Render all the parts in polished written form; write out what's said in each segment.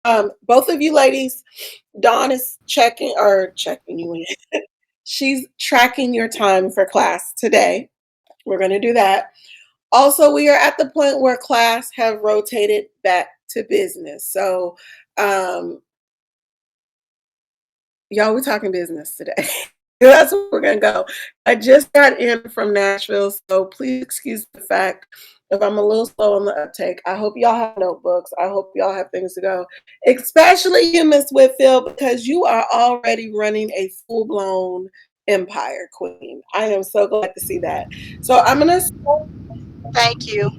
Both of you ladies, Dawn is checking you in. She's tracking your time for class today. We're going to do that. Also, we are at the point where class have rotated back to business. So, um, y'all, we're talking business today. That's where we're gonna go. I just got in from Nashville, so please excuse the fact if I'm a little slow on the uptake. I hope y'all have notebooks. I hope y'all have things to go, especially you, Miss Whitfield, because you are already running a full blown empire, Queen. I am so glad to see that. So I'm gonna. Thank you.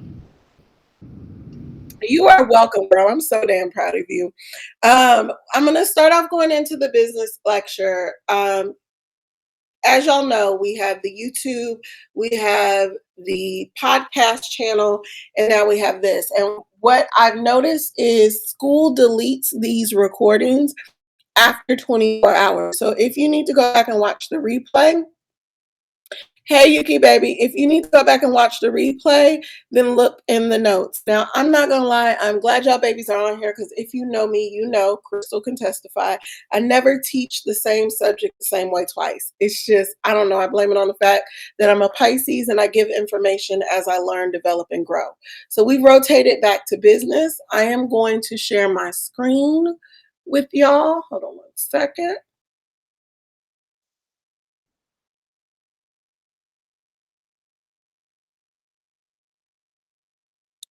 You are welcome, girl. I'm so damn proud of you. I'm gonna start off going into the business lecture. As y'all know, we have the YouTube, we have the podcast channel, and now we have this. And what I've noticed is school deletes these recordings after 24 hours. So if you need to go back and watch the replay, hey, Yuki baby, if you need to go back and watch the replay, then look in the notes. Now, I'm not going to lie. I'm glad y'all babies are on here because if you know me, you know, Crystal can testify. I never teach the same subject the same way twice. It's just, I don't know. I blame it on the fact that I'm a Pisces and I give information as I learn, develop, and grow. So we rotated back to business. I am going to share my screen with y'all. Hold on one second.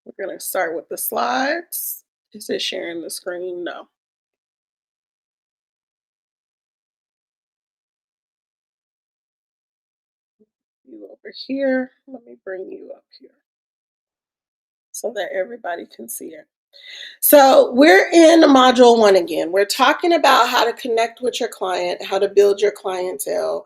We're going to start with the slides. Is it sharing the screen? No. You over here. Let me bring you up here so that everybody can see it. So we're in module one again. We're talking about how to connect with your client, how to build your clientele,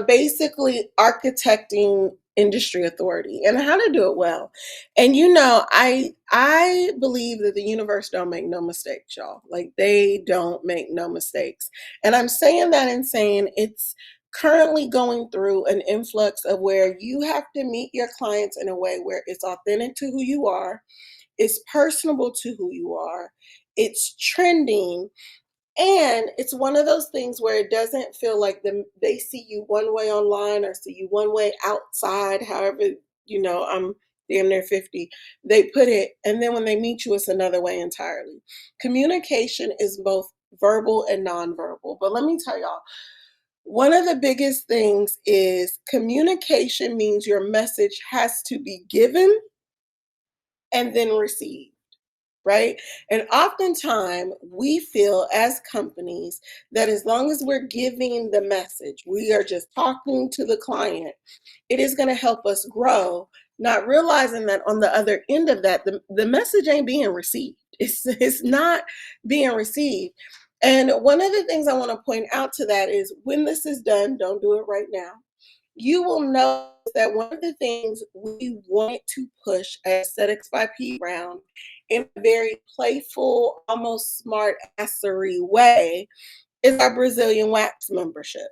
basically architecting industry authority and how to do it well. And you know, I believe that the universe don't make no mistakes, y'all. Like they don't make no mistakes. And I'm saying that and saying it's currently going through an influx of where you have to meet your clients in a way where it's authentic to who you are, it's personable to who you are, it's trending, and it's one of those things where it doesn't feel like they see you one way online or see you one way outside, however, I'm damn near 50. They put it, and then when they meet you, it's another way entirely. Communication is both verbal and nonverbal. But let me tell y'all, one of the biggest things is communication means your message has to be given and then received, right? And oftentimes we feel as companies that as long as we're giving the message, we are just talking to the client, it is going to help us grow, not realizing that on the other end of that, the message ain't being received. It's not being received. And one of the things I want to point out to that is when this is done, don't do it right now. You will know that one of the things we want to push at Aesthetics by P Brown in a very playful, almost smart assery way is our Brazilian wax membership,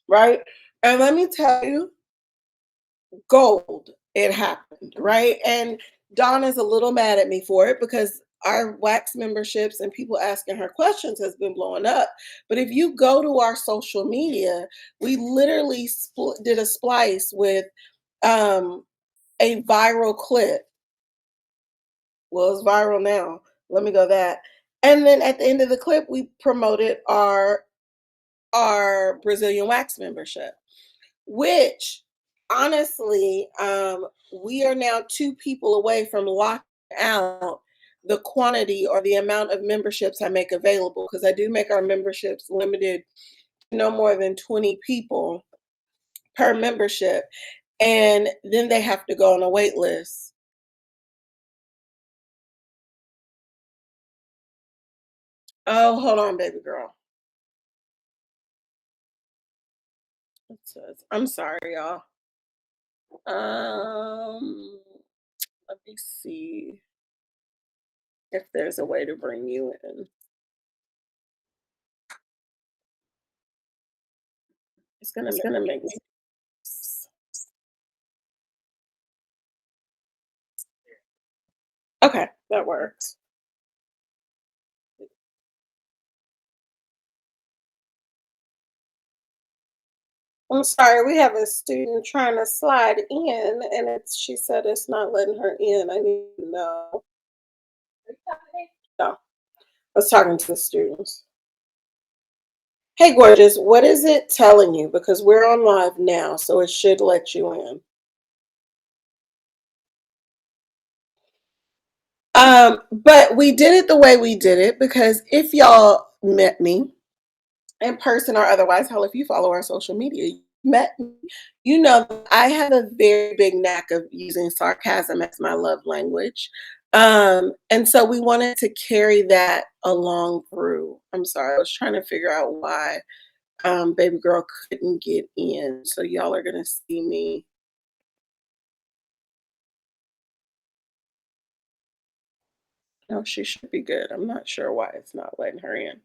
right? And let me tell you, gold, it happened, right? And Donna's a little mad at me for it because our wax memberships and people asking her questions has been blowing up. But if you go to our social media, we literally did a splice with um, a viral clip. Well, it's viral now. Let me go that. And then at the end of the clip, we promoted our Brazilian wax membership, which honestly, we are now two people away from locking out the quantity or the amount of memberships I make available because I do make our memberships limited to no more than 20 people per membership. And then they have to go on a wait list. Oh, hold on, baby girl. I'm sorry, y'all. Um, Let me see if there's a way to bring you in. It's gonna make me. Okay, that works. I'm sorry, we have a student trying to slide in, and she said it's not letting her in. I need to know. No, I was talking to the students. Hey, gorgeous, what is it telling you? Because we're on live now, so it should let you in. But we did it the way we did it because if y'all met me in person or otherwise, hell, if you follow our social media, you met me, you know that I have a very big knack of using sarcasm as my love language. And so we wanted to carry that along through. I'm sorry, I was trying to figure out why baby girl couldn't get in. So y'all are gonna see me. No, she should be good. I'm not sure why it's not letting her in.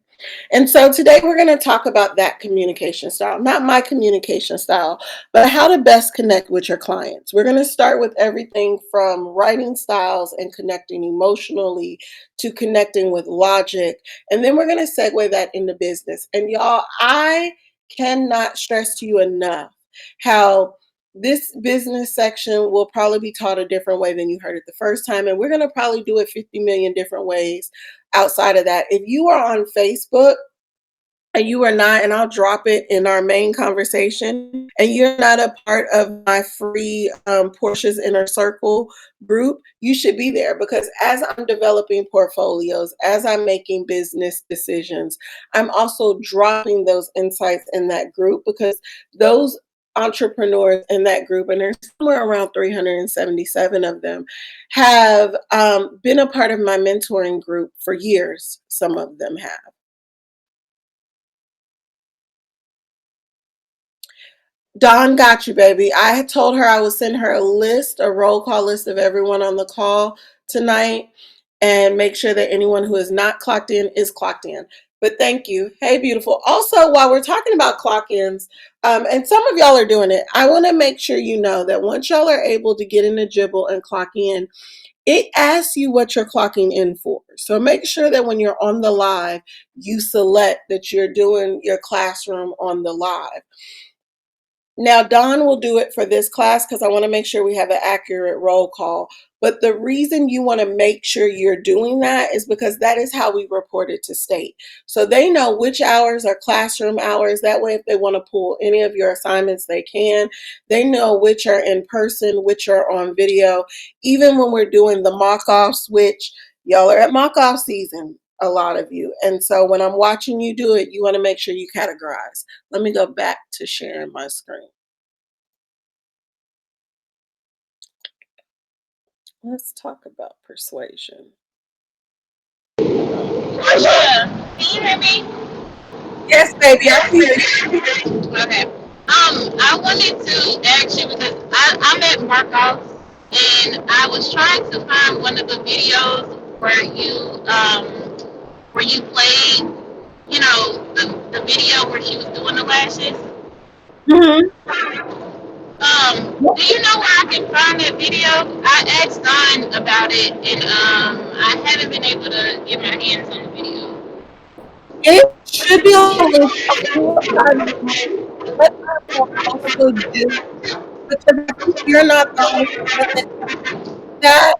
And so today we're going to talk about that communication style, not my communication style, but how to best connect with your clients. We're going to start with everything from writing styles and connecting emotionally to connecting with logic. And then we're going to segue that into business. And y'all, I cannot stress to you enough how this business section will probably be taught a different way than you heard it the first time. And we're going to probably do it 50 million different ways outside of that. If you are on Facebook, and you are not, and I'll drop it in our main conversation, and you're not a part of my free Portia's Inner Circle group, you should be there because as I'm developing portfolios, as I'm making business decisions, I'm also dropping those insights in that group because those entrepreneurs in that group, and there's somewhere around 377 of them, have been a part of my mentoring group for years. Some of them have. Dawn got you, baby. I had told her I would send her a list, a roll call list of everyone on the call tonight and make sure that anyone who is not clocked in is clocked in. But thank you. Hey, beautiful. Also, while we're talking about clock ins, and some of y'all are doing it, I want to make sure you know that once y'all are able to get in a Jibble and clock in, it asks you what you're clocking in for. So make sure that when you're on the live, you select that you're doing your classroom on the live. Now, Don will do it for this class because I want to make sure we have an accurate roll call. But the reason you want to make sure you're doing that is because that is how we report it to state. So they know which hours are classroom hours. That way, if they want to pull any of your assignments, they can. They know which are in person, which are on video. Even when we're doing the mock-offs, which y'all are at mock-off season, a lot of you. And so when I'm watching you do it, you want to make sure you categorize. Let me go back to sharing my screen. Let's talk about persuasion. Marsha, can you hear me? Yes, baby, I see you. Okay. I wanted to ask you because I'm at Markov and I was trying to find one of the videos where you played, the video where she was doing the lashes. Mhm. Do you know where I can find that video? I asked Don about it and I haven't been able to get my hands on the video. It should be on the list. Okay, what I will also do, because I think you're not the only one that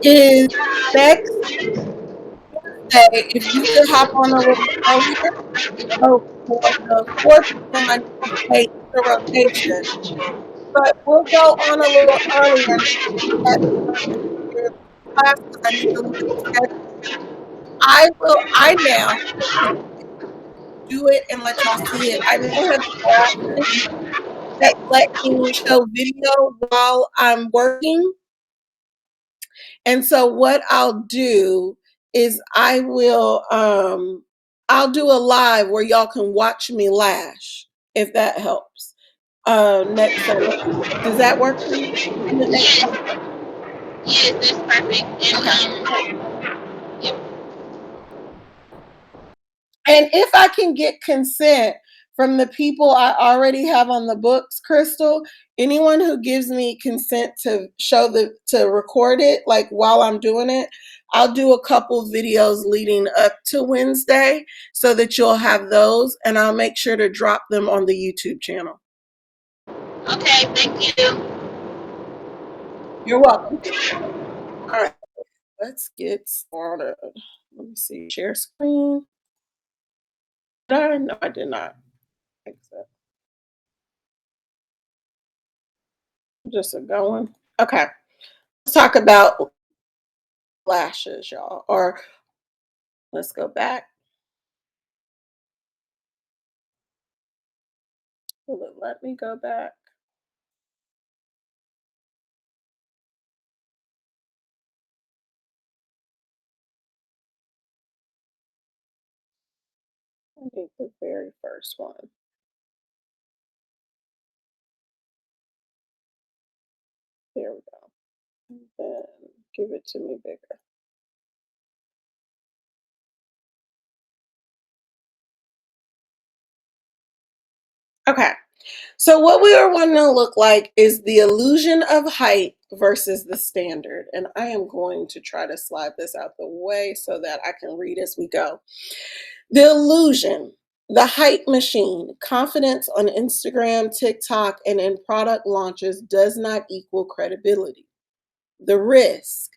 is next day, if you could hop on a little earlier. So for the 4 p.m., I need to say the rotation. But we'll go on a little earlier and that your class because I need to look at the schedule. I now do it and let y'all see it. I now have glasses that let me show video while I'm working. And so what I'll do is I'll do a live where y'all can watch me lash, if that helps. Next Sunday. Does that work for you? We can do it next Yes, Sunday. yes, that's perfect. Okay. Yeah. And if I can get consent from the people I already have on the books, Crystal, anyone who gives me consent to to record it, like while I'm doing it, I'll do a couple videos leading up to Wednesday so that you'll have those, and I'll make sure to drop them on the YouTube channel. Okay, thank you. You're welcome. All right, let's get started. Let me see. Share screen. Did I? No, I did not. Exit. Just a going. Okay. Let's talk about lashes, y'all. Or let's go back. Will it let me go back? I think the very first one. There we go. And then give it to me bigger. Okay. So what we are wanting to look like is the illusion of height versus the standard. And I am going to try to slide this out the way so that I can read as we go. The illusion, the hype machine, confidence on Instagram, TikTok, and in product launches does not equal credibility. The risk,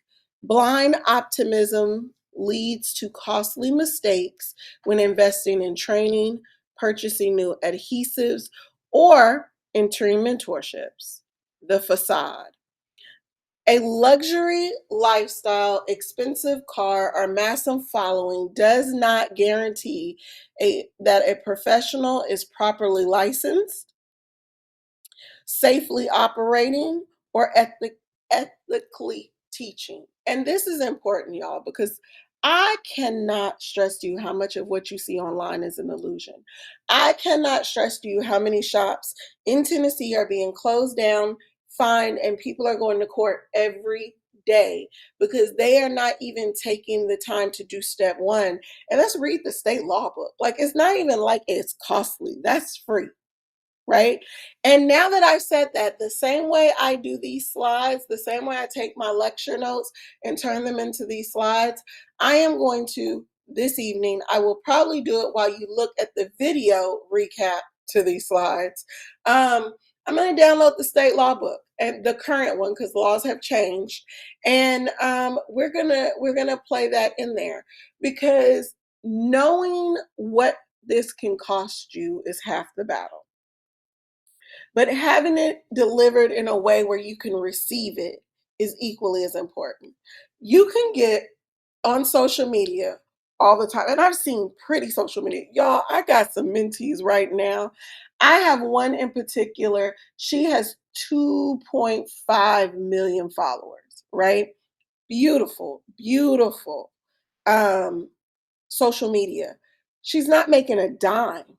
blind optimism leads to costly mistakes when investing in training, purchasing new adhesives, or entering mentorships. The facade, a luxury lifestyle, expensive car, or massive following does not guarantee that a professional is properly licensed, safely operating, or ethically teaching. And this is important, y'all, because I cannot stress to you how much of what you see online is an illusion. I cannot stress to you how many shops in Tennessee are being closed down, fined, and people are going to court every day because they are not even taking the time to do step one. And let's read the state law book. Like, it's not even like it's costly, that's free, right? And now that I've said that, the same way I do these slides, the same way I take my lecture notes and turn them into these slides, I am going to, this evening, I will probably do it while you look at the video recap to these slides. I'm going to download the state law book and the current one because laws have changed, and we're gonna play that in there because knowing what this can cost you is half the battle, but having it delivered in a way where you can receive it is equally as important. You can get on social media all the time, and I've seen pretty social media. Y'all, I got some mentees right now. I have one in particular. She has 2.5 million followers, right? Beautiful, beautiful social media. She's not making a dime.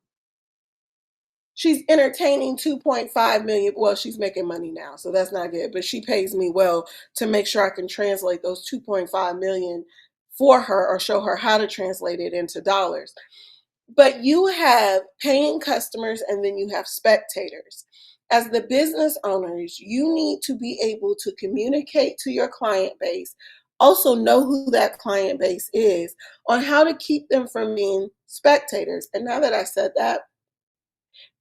She's entertaining 2.5 million. Well, she's making money now, so that's not good. But she pays me well to make sure I can translate those 2.5 million for her or show her how to translate it into dollars. But you have paying customers and then you have spectators. As the business owners, you need to be able to communicate to your client base, also know who that client base is, on how to keep them from being spectators. And now that I said that,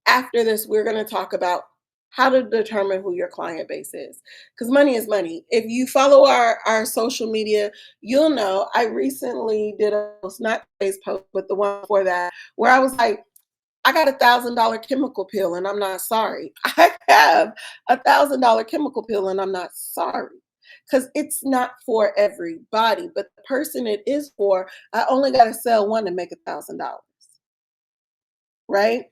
after this, we're going to talk about how to determine who your client base is. Because money is money. If you follow our social media, you'll know I recently did a post, not today's post, but the one before that, where I was like, I got $1,000 chemical peel and I'm not sorry. I have $1,000 chemical peel and I'm not sorry. Because it's not for everybody, but the person it is for, I only got to sell one to make $1,000, right?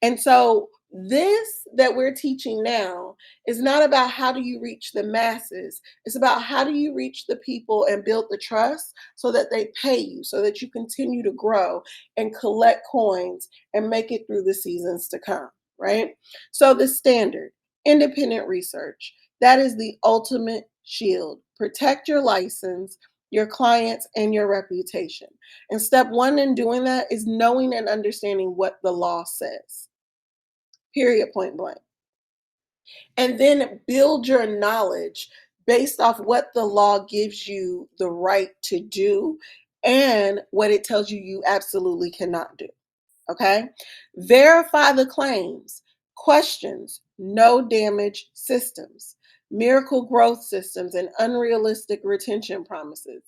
And so this that we're teaching now is not about how do you reach the masses. It's about how do you reach the people and build the trust so that they pay you, so that you continue to grow and collect coins and make it through the seasons to come, right? So the standard, independent research, that is the ultimate shield. Protect your license, your clients, and your reputation. And step one in doing that is knowing and understanding what the law says, period, point blank. And then build your knowledge based off what the law gives you the right to do and what it tells you you absolutely cannot do. Okay? Verify the claims, questions, no damage systems, miracle growth systems, and unrealistic retention promises.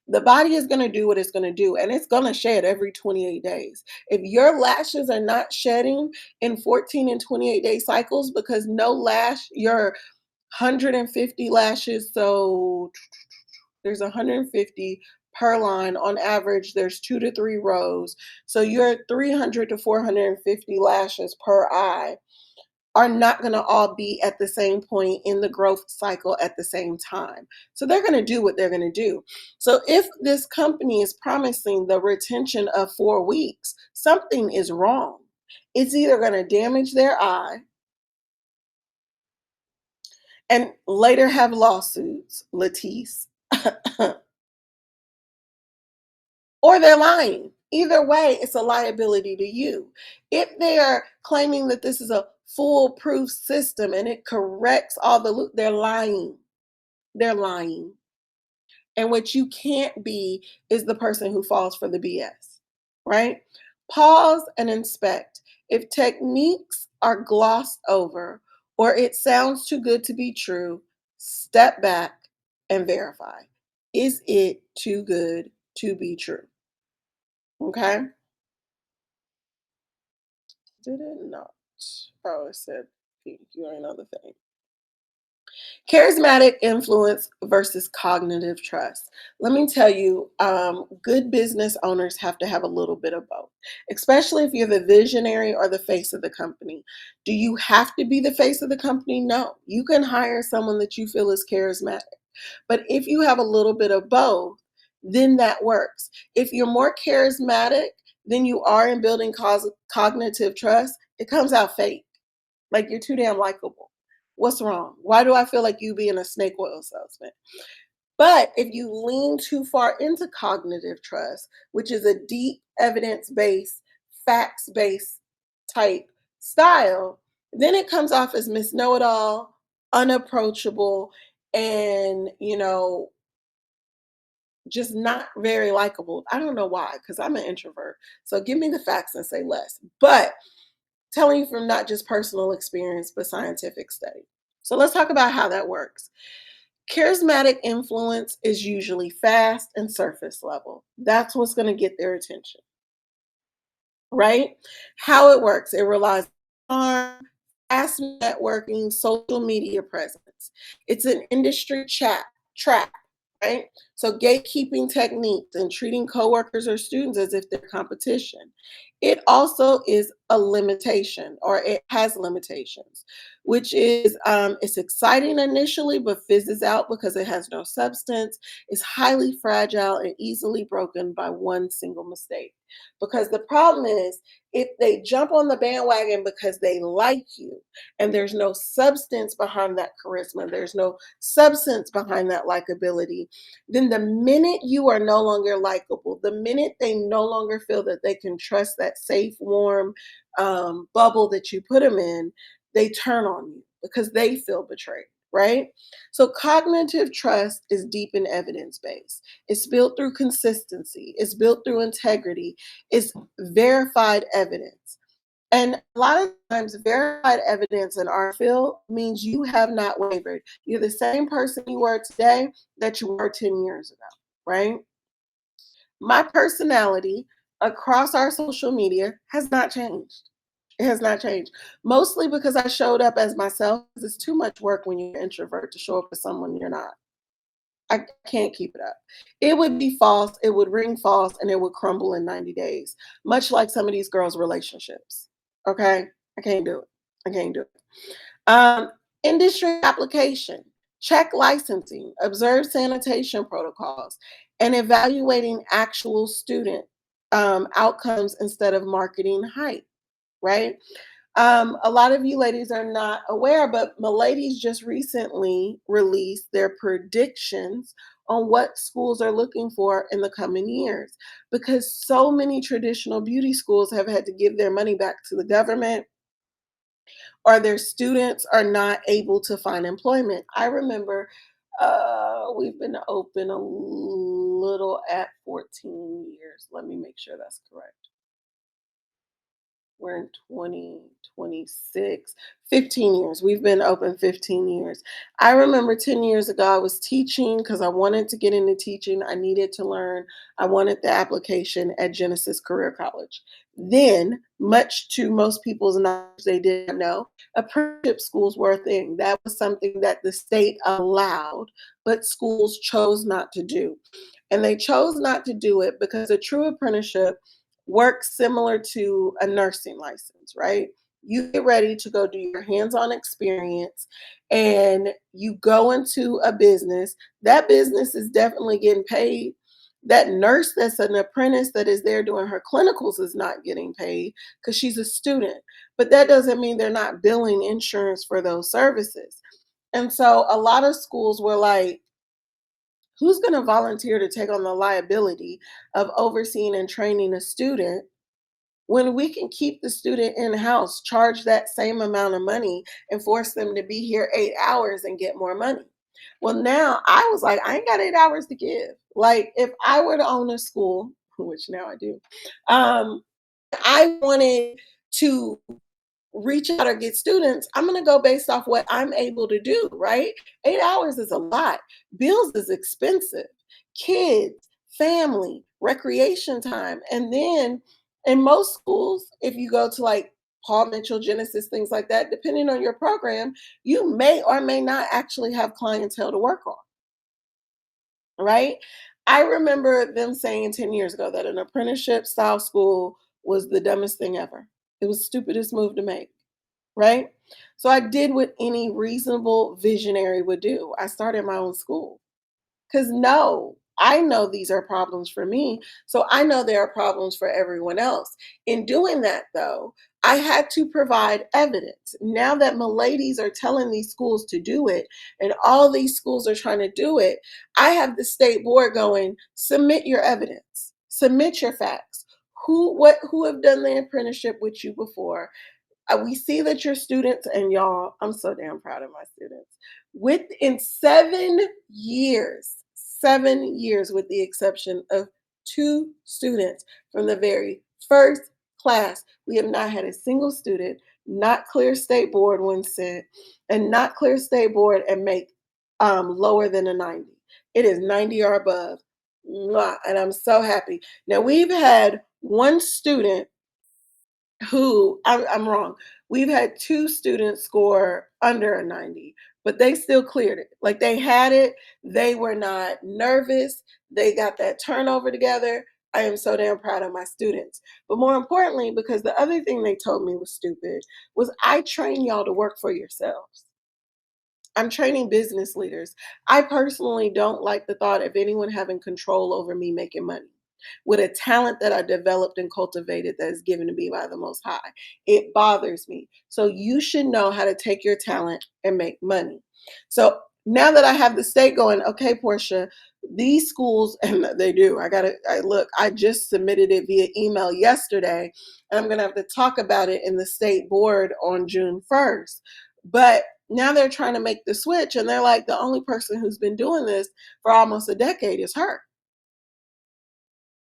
The body is going to do what it's going to do, and it's going to shed every 28 days. If your lashes are not shedding in 14 and 28-day cycles, because no lash, your 150 lashes, so there's 150 per line. On average, there's 2 to 3 rows. So your 300 to 450 lashes per eye are not going to all be at the same point in the growth cycle at the same time. So they're going to do what they're going to do. So if this company is promising the retention of 4 weeks, something is wrong. It's either going to damage their eye and later have lawsuits, Latisse, or they're lying. Either way, it's a liability to you. If they are claiming that this is a foolproof system and it corrects all they're lying. They're lying. And what you can't be is the person who falls for the BS, right? Pause and inspect. If techniques are glossed over or it sounds too good to be true, step back and verify. Is it too good to be true? Okay. Did it not? Oh, it said pink. You ain't another thing. Charismatic influence versus cognitive trust. Let me tell you, good business owners have to have a little bit of both, especially if you're the visionary or the face of the company. Do you have to be the face of the company? No. You can hire someone that you feel is charismatic. But if you have a little bit of both, then that works. If you're more charismatic than you are in building cognitive trust, it comes out fake. Like you're too damn likable. What's wrong? Why do I feel like you being a snake oil salesman? But if you lean too far into cognitive trust, which is a deep evidence based, facts based type style, then it comes off as Miss Know It All, unapproachable, and, just not very likable. I don't know why, because I'm an introvert. So give me the facts and say less. But telling you from not just personal experience, but scientific study. So let's talk about how that works. Charismatic influence is usually fast and surface level. That's what's going to get their attention, right? How it works, it relies on fast networking, social media presence. It's an industry trap, right? So gatekeeping techniques and treating coworkers or students as if they're competition. It also is a limitation, or it has limitations, which is it's exciting initially, but fizzes out because it has no substance. It's highly fragile and easily broken by one single mistake. Because the problem is, if they jump on the bandwagon because they like you and there's no substance behind that charisma, there's no substance behind that likability, then the minute you are no longer likable, the minute they no longer feel that they can trust that safe, warm bubble that you put them in, they turn on you because they feel betrayed. Right? So, cognitive trust is deep and evidence based. It's built through consistency, it's built through integrity, it's verified evidence. And a lot of times, verified evidence in our field means you have not wavered. You're the same person you were today that you were 10 years ago, right? My personality across our social media has not changed. It has not changed. Mostly because I showed up as myself. It's too much work when you're an introvert to show up as someone you're not. I can't keep it up. It would be false, it would ring false, and it would crumble in 90 days, much like some of these girls' relationships. Okay? I can't do it. I can't do it. Um, Industry application, check licensing, observe sanitation protocols, and evaluating actual student outcomes instead of marketing hype, right? A lot of you ladies are not aware, but Miladies just recently released their predictions on what schools are looking for in the coming years, because so many traditional beauty schools have had to give their money back to the government, or their students are not able to find employment. I remember we've been open a little at 14 years. Let me make sure that's correct. We're in 2026, 15 years. We've been open 15 years. I remember 10 years ago, I was teaching because I wanted to get into teaching. I needed to learn. I wanted the application at Genesis Career College. Then, much to most people's knowledge, they didn't know, apprenticeship schools were a thing. That was something that the state allowed, but schools chose not to do. And they chose not to do it because a true apprenticeship works similar to a nursing license, right? You get ready to go do your hands on experience and you go into a business. That business is definitely getting paid. That nurse that's an apprentice that is there doing her clinicals is not getting paid because she's a student. But that doesn't mean they're not billing insurance for those services. And so a lot of schools were like, who's going to volunteer to take on the liability of overseeing and training a student when we can keep the student in house, charge that same amount of money, and force them to be here 8 hours and get more money? Well, now I was like, I ain't got 8 hours to give. Like, if I were to own a school, which now I do, I wanted to reach out or get students, I'm going to go based off what I'm able to do, right? 8 hours is a lot. Bills is expensive. Kids, family, recreation time. And then in most schools, if you go to like Paul Mitchell, Genesis, things like that, depending on your program, you may or may not actually have clientele to work on, right? I remember them saying 10 years ago that an apprenticeship style school was the dumbest thing ever. It was the stupidest move to make, right? So I did what any reasonable visionary would do. I started my own school. Because no, I know these are problems for me. So I know there are problems for everyone else. In doing that, though, I had to provide evidence. Now that miladies are telling these schools to do it, and all these schools are trying to do it, I have the state board going, submit your evidence, submit your facts. Who have done the apprenticeship with you before? We see that your students, and y'all, I'm so damn proud of my students. Within 7 years, with the exception of two students from the very first class, we have not had a single student not clear state board when sent and not clear state board and make lower than a 90. It is 90 or above. Mwah, and I'm so happy. Now, we've had one student who I'm wrong. We've had two students score under a 90, but they still cleared it. Like they had it, they were not nervous, they got that turnover together. I am so damn proud of my students. But more importantly, because the other thing they told me was stupid, was I train y'all to work for yourselves. I'm training business leaders. I personally don't like the thought of anyone having control over me making money with a talent that I developed and cultivated that is given to me by the Most High. It bothers me. So you should know how to take your talent and make money. So now that I have the state going, okay, Portia, these schools, and they do, I just submitted it via email yesterday, and I'm going to have to talk about it in the state board on June 1st. But now they're trying to make the switch, and they're like, the only person who's been doing this for almost a decade is her,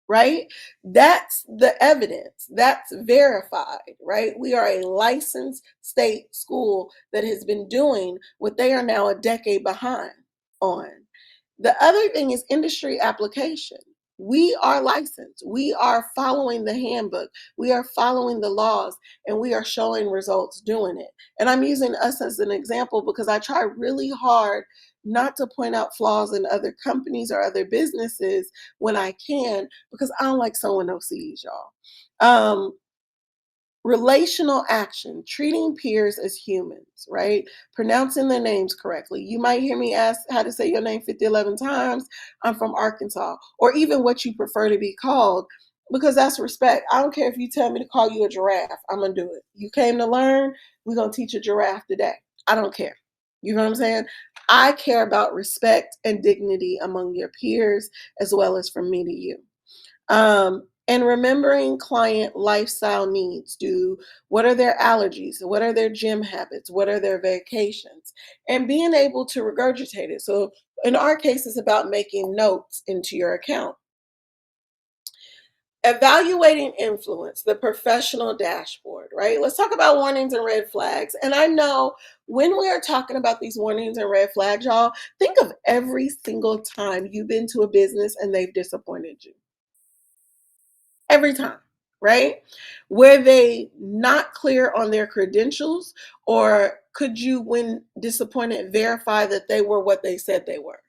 right? That's the evidence. That's verified, right? We are a licensed state school that has been doing what they are now a decade behind on. The other thing is industry application. We are licensed. We are following the handbook. We are following the laws, and we are showing results doing it. And I'm using us as an example because I try really hard not to point out flaws in other companies or other businesses when I can, because I don't like someone no sees, y'all. Um, Relational action, treating peers as humans, right? Pronouncing their names correctly. You might hear me ask how to say your name 50, 11 times. I'm from Arkansas, or even what you prefer to be called, because that's respect. I don't care if you tell me to call you a giraffe, I'm going to do it. You came to learn, we're going to teach a giraffe today. I don't care. You know what I'm saying? I care about respect and dignity among your peers, as well as from me to you. And remembering client lifestyle needs. What are their allergies? What are their gym habits? What are their vacations? And being able to regurgitate it. So in our case, it's about making notes into your account. Evaluating influence, the professional dashboard, right? Let's talk about warnings and red flags. And I know when we are talking about these warnings and red flags, y'all, think of every single time you've been to a business and they've disappointed you. Every time, right? Were they not clear on their credentials, or could you, when disappointed, verify that they were what they said they were?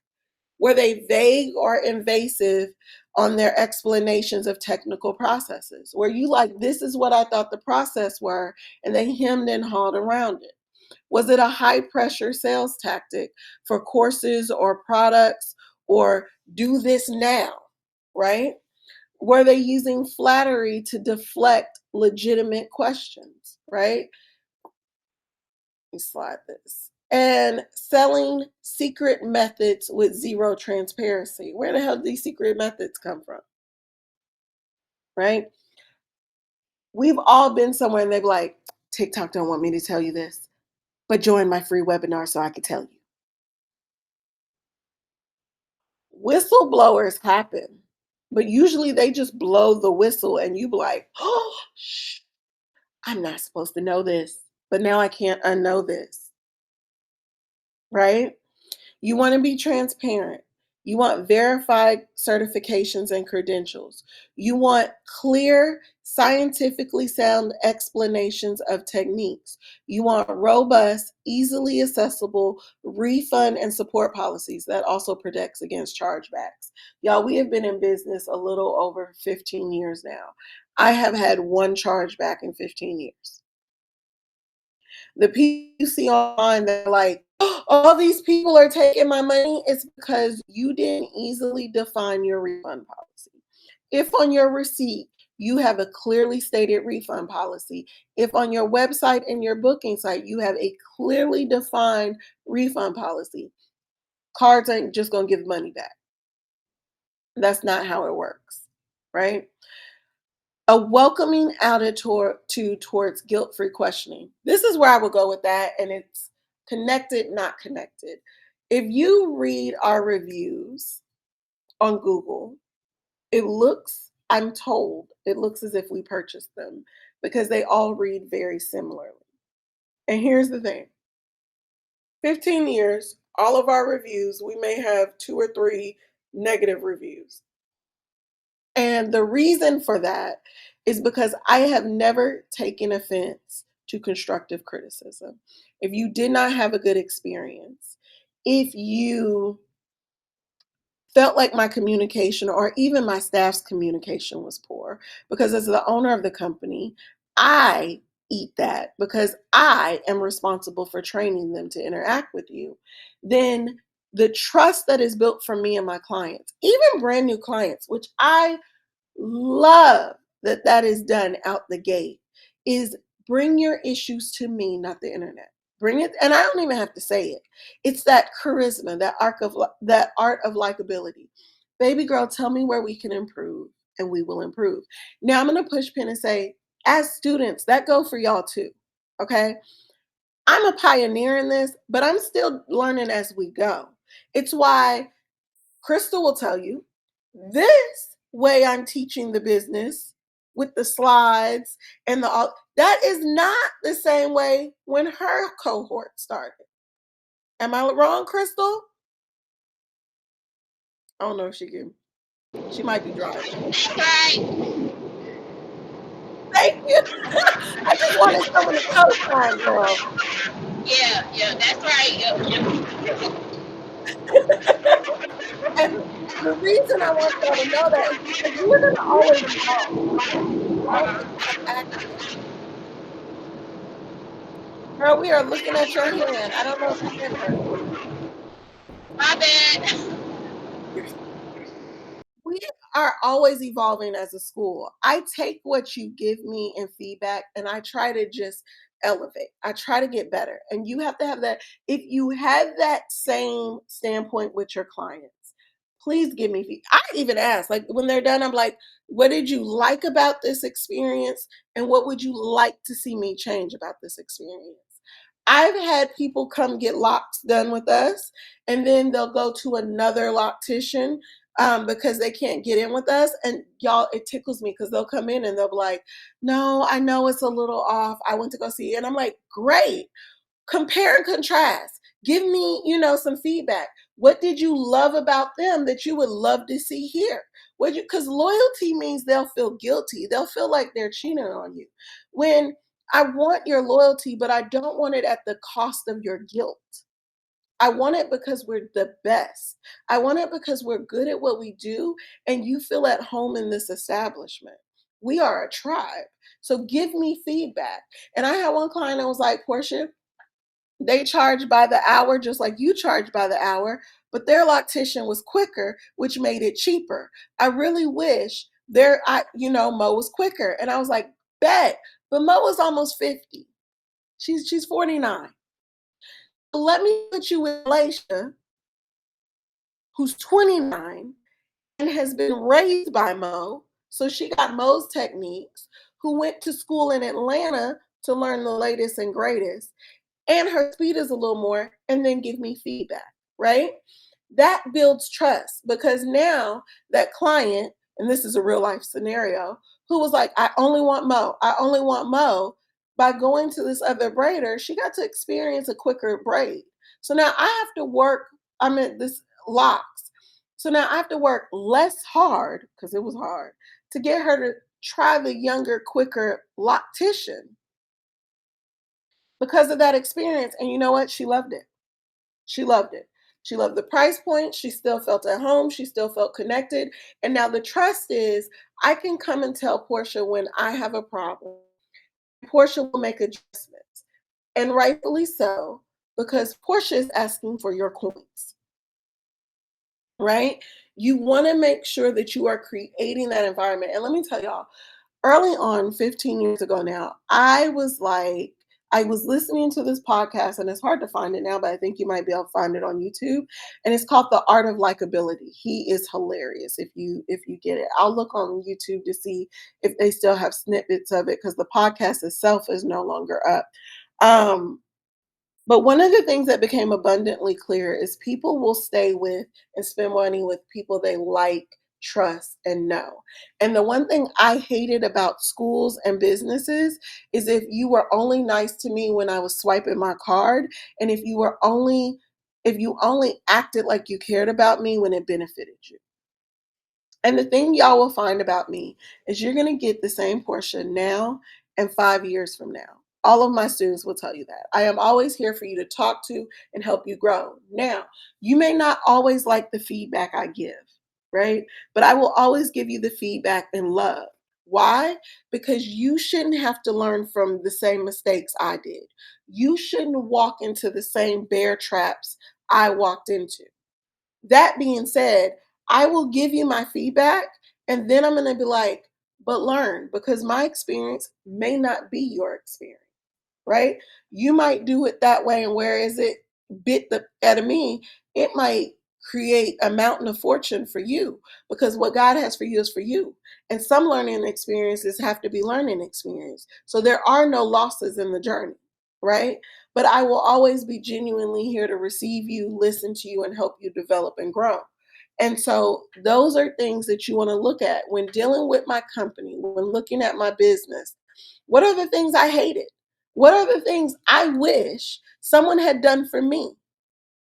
Were they vague or invasive on their explanations of technical processes? Were you like, this is what I thought the process were, and they hemmed and hawed around it? Was it a high pressure sales tactic for courses or products, or do this now, right? Were they using flattery to deflect legitimate questions, right? Let me slide this. And selling secret methods with zero transparency. Where the hell do these secret methods come from? Right? We've all been somewhere and they're like, TikTok don't want me to tell you this, but join my free webinar so I can tell you. Whistleblowers happen, but usually they just blow the whistle and you be like, oh, shh, I'm not supposed to know this, but now I can't unknow this, right? You want to be transparent. You want verified certifications and credentials. You want clear, scientifically sound explanations of techniques. You want robust, easily accessible refund and support policies that also protects against chargebacks. Y'all, we have been in business a little over 15 years now. I have had one chargeback in 15 years. The people you see online that are like, oh, all these people are taking my money, it's because you didn't easily define your refund policy. If on your receipt you have a clearly stated refund policy, if on your website and your booking site you have a clearly defined refund policy, cards ain't just going to give money back. That's not how it works, right? A welcoming attitude towards guilt-free questioning. This is where I would go with that, and it's connected, not connected. If you read our reviews on Google, I'm told, it looks as if we purchased them because they all read very similarly. And here's the thing, 15 years, all of our reviews, we may have 2 or 3 negative reviews. And the reason for that is because I have never taken offense to constructive criticism. If you did not have a good experience, if you felt like my communication or even my staff's communication was poor, because as the owner of the company, I eat that because I am responsible for training them to interact with you, then the trust that is built from me and my clients, even brand new clients, which I love that that is done out the gate, is bring your issues to me, not the internet. Bring it, and I don't even have to say it. It's that charisma, that art of likability. Baby girl, tell me where we can improve, and we will improve. Now I'm going to push pin and say, as students, that go for y'all too. Okay, I'm a pioneer in this, but I'm still learning as we go. It's why Crystal will tell you this way I'm teaching the business with the slides and that is not the same way when her cohort started. Am I wrong, Crystal? I don't know if she can. She might be driving. That's right. Thank you. I just wanted someone to co-sign, girl. Yeah, yeah, that's right. Yeah, yeah. And the reason I want y'all to know that is because we're gonna always evolve. Always have access. Girl, we are looking at your hand. I don't know if you can, Crystal. My bad. We are always evolving as a school. I take what you give me in feedback and I try to just elevate. I try to get better. And you have to have that. If you have that same standpoint with your clients, please give me feedback. I even ask, like when they're done, I'm like, what did you like about this experience? And what would you like to see me change about this experience? I've had people come get locks done with us, and then they'll go to another loctician because they can't get in with us. And y'all, it tickles me because they'll come in and they'll be like, no, I know it's a little off. I went to go see it. And I'm like, great. Compare and contrast. Give me, some feedback. What did you love about them that you would love to see here? Would you, because loyalty means they'll feel guilty. They'll feel like they're cheating on you. When I want your loyalty, but I don't want it at the cost of your guilt. I want it because we're the best. I want it because we're good at what we do and you feel at home in this establishment. We are a tribe. So give me feedback. And I had one client that was like, Portia, they charge by the hour, just like you charge by the hour, but their loctician was quicker, which made it cheaper. I really wish Mo was quicker. And I was like, bet. But Mo was almost 50. She's 49. Let me put you with Laisha, who's 29 and has been raised by Mo. So she got Mo's techniques, who went to school in Atlanta to learn the latest and greatest. And her speed is a little more, and then give me feedback, right? That builds trust because now that client, and this is a real life scenario, who was like, I only want Mo, I only want Mo, by going to this other braider, she got to experience a quicker braid. So now I have to work, I'm at this locks. So now I have to work less hard, because it was hard, to get her to try the younger, quicker loctician because of that experience. And you know what? She loved it. She loved it. She loved the price point. She still felt at home. She still felt connected. And now the trust is I can come and tell Portia when I have a problem. Portia will make adjustments. And rightfully so, because Portia is asking for your coins, right? You want to make sure that you are creating that environment. And let me tell y'all, early on, 15 years ago now, I was listening to this podcast, and it's hard to find it now, but I think you might be able to find it on YouTube. And it's called The Art of Likability. He is hilarious if you get it. I'll look on YouTube to see if they still have snippets of it because the podcast itself is no longer up. Um, but one of the things that became abundantly clear is people will stay with and spend money with people they like, trust, and know. And the one thing I hated about schools and businesses is if you were only nice to me when I was swiping my card, and if you only acted like you cared about me when it benefited you. And the thing y'all will find about me is you're going to get the same portion now and 5 years from now. All of my students will tell you that. I am always here for you to talk to and help you grow. Now, you may not always like the feedback I give, right? But I will always give you the feedback in love. Why? Because you shouldn't have to learn from the same mistakes I did. You shouldn't walk into the same bear traps I walked into. That being said, I will give you my feedback and then I'm going to be like, but learn because my experience may not be your experience, right? You might do it that way, and whereas it bit the out of me, it might create a mountain of fortune for you because what God has for you is for you. And some learning experiences have to be learning experience. So there are no losses in the journey, right? But I will always be genuinely here to receive you, listen to you, and help you develop and grow. And so those are things that you want to look at when dealing with my company, when looking at my business. What are the things I hated? What are the things I wish someone had done for me?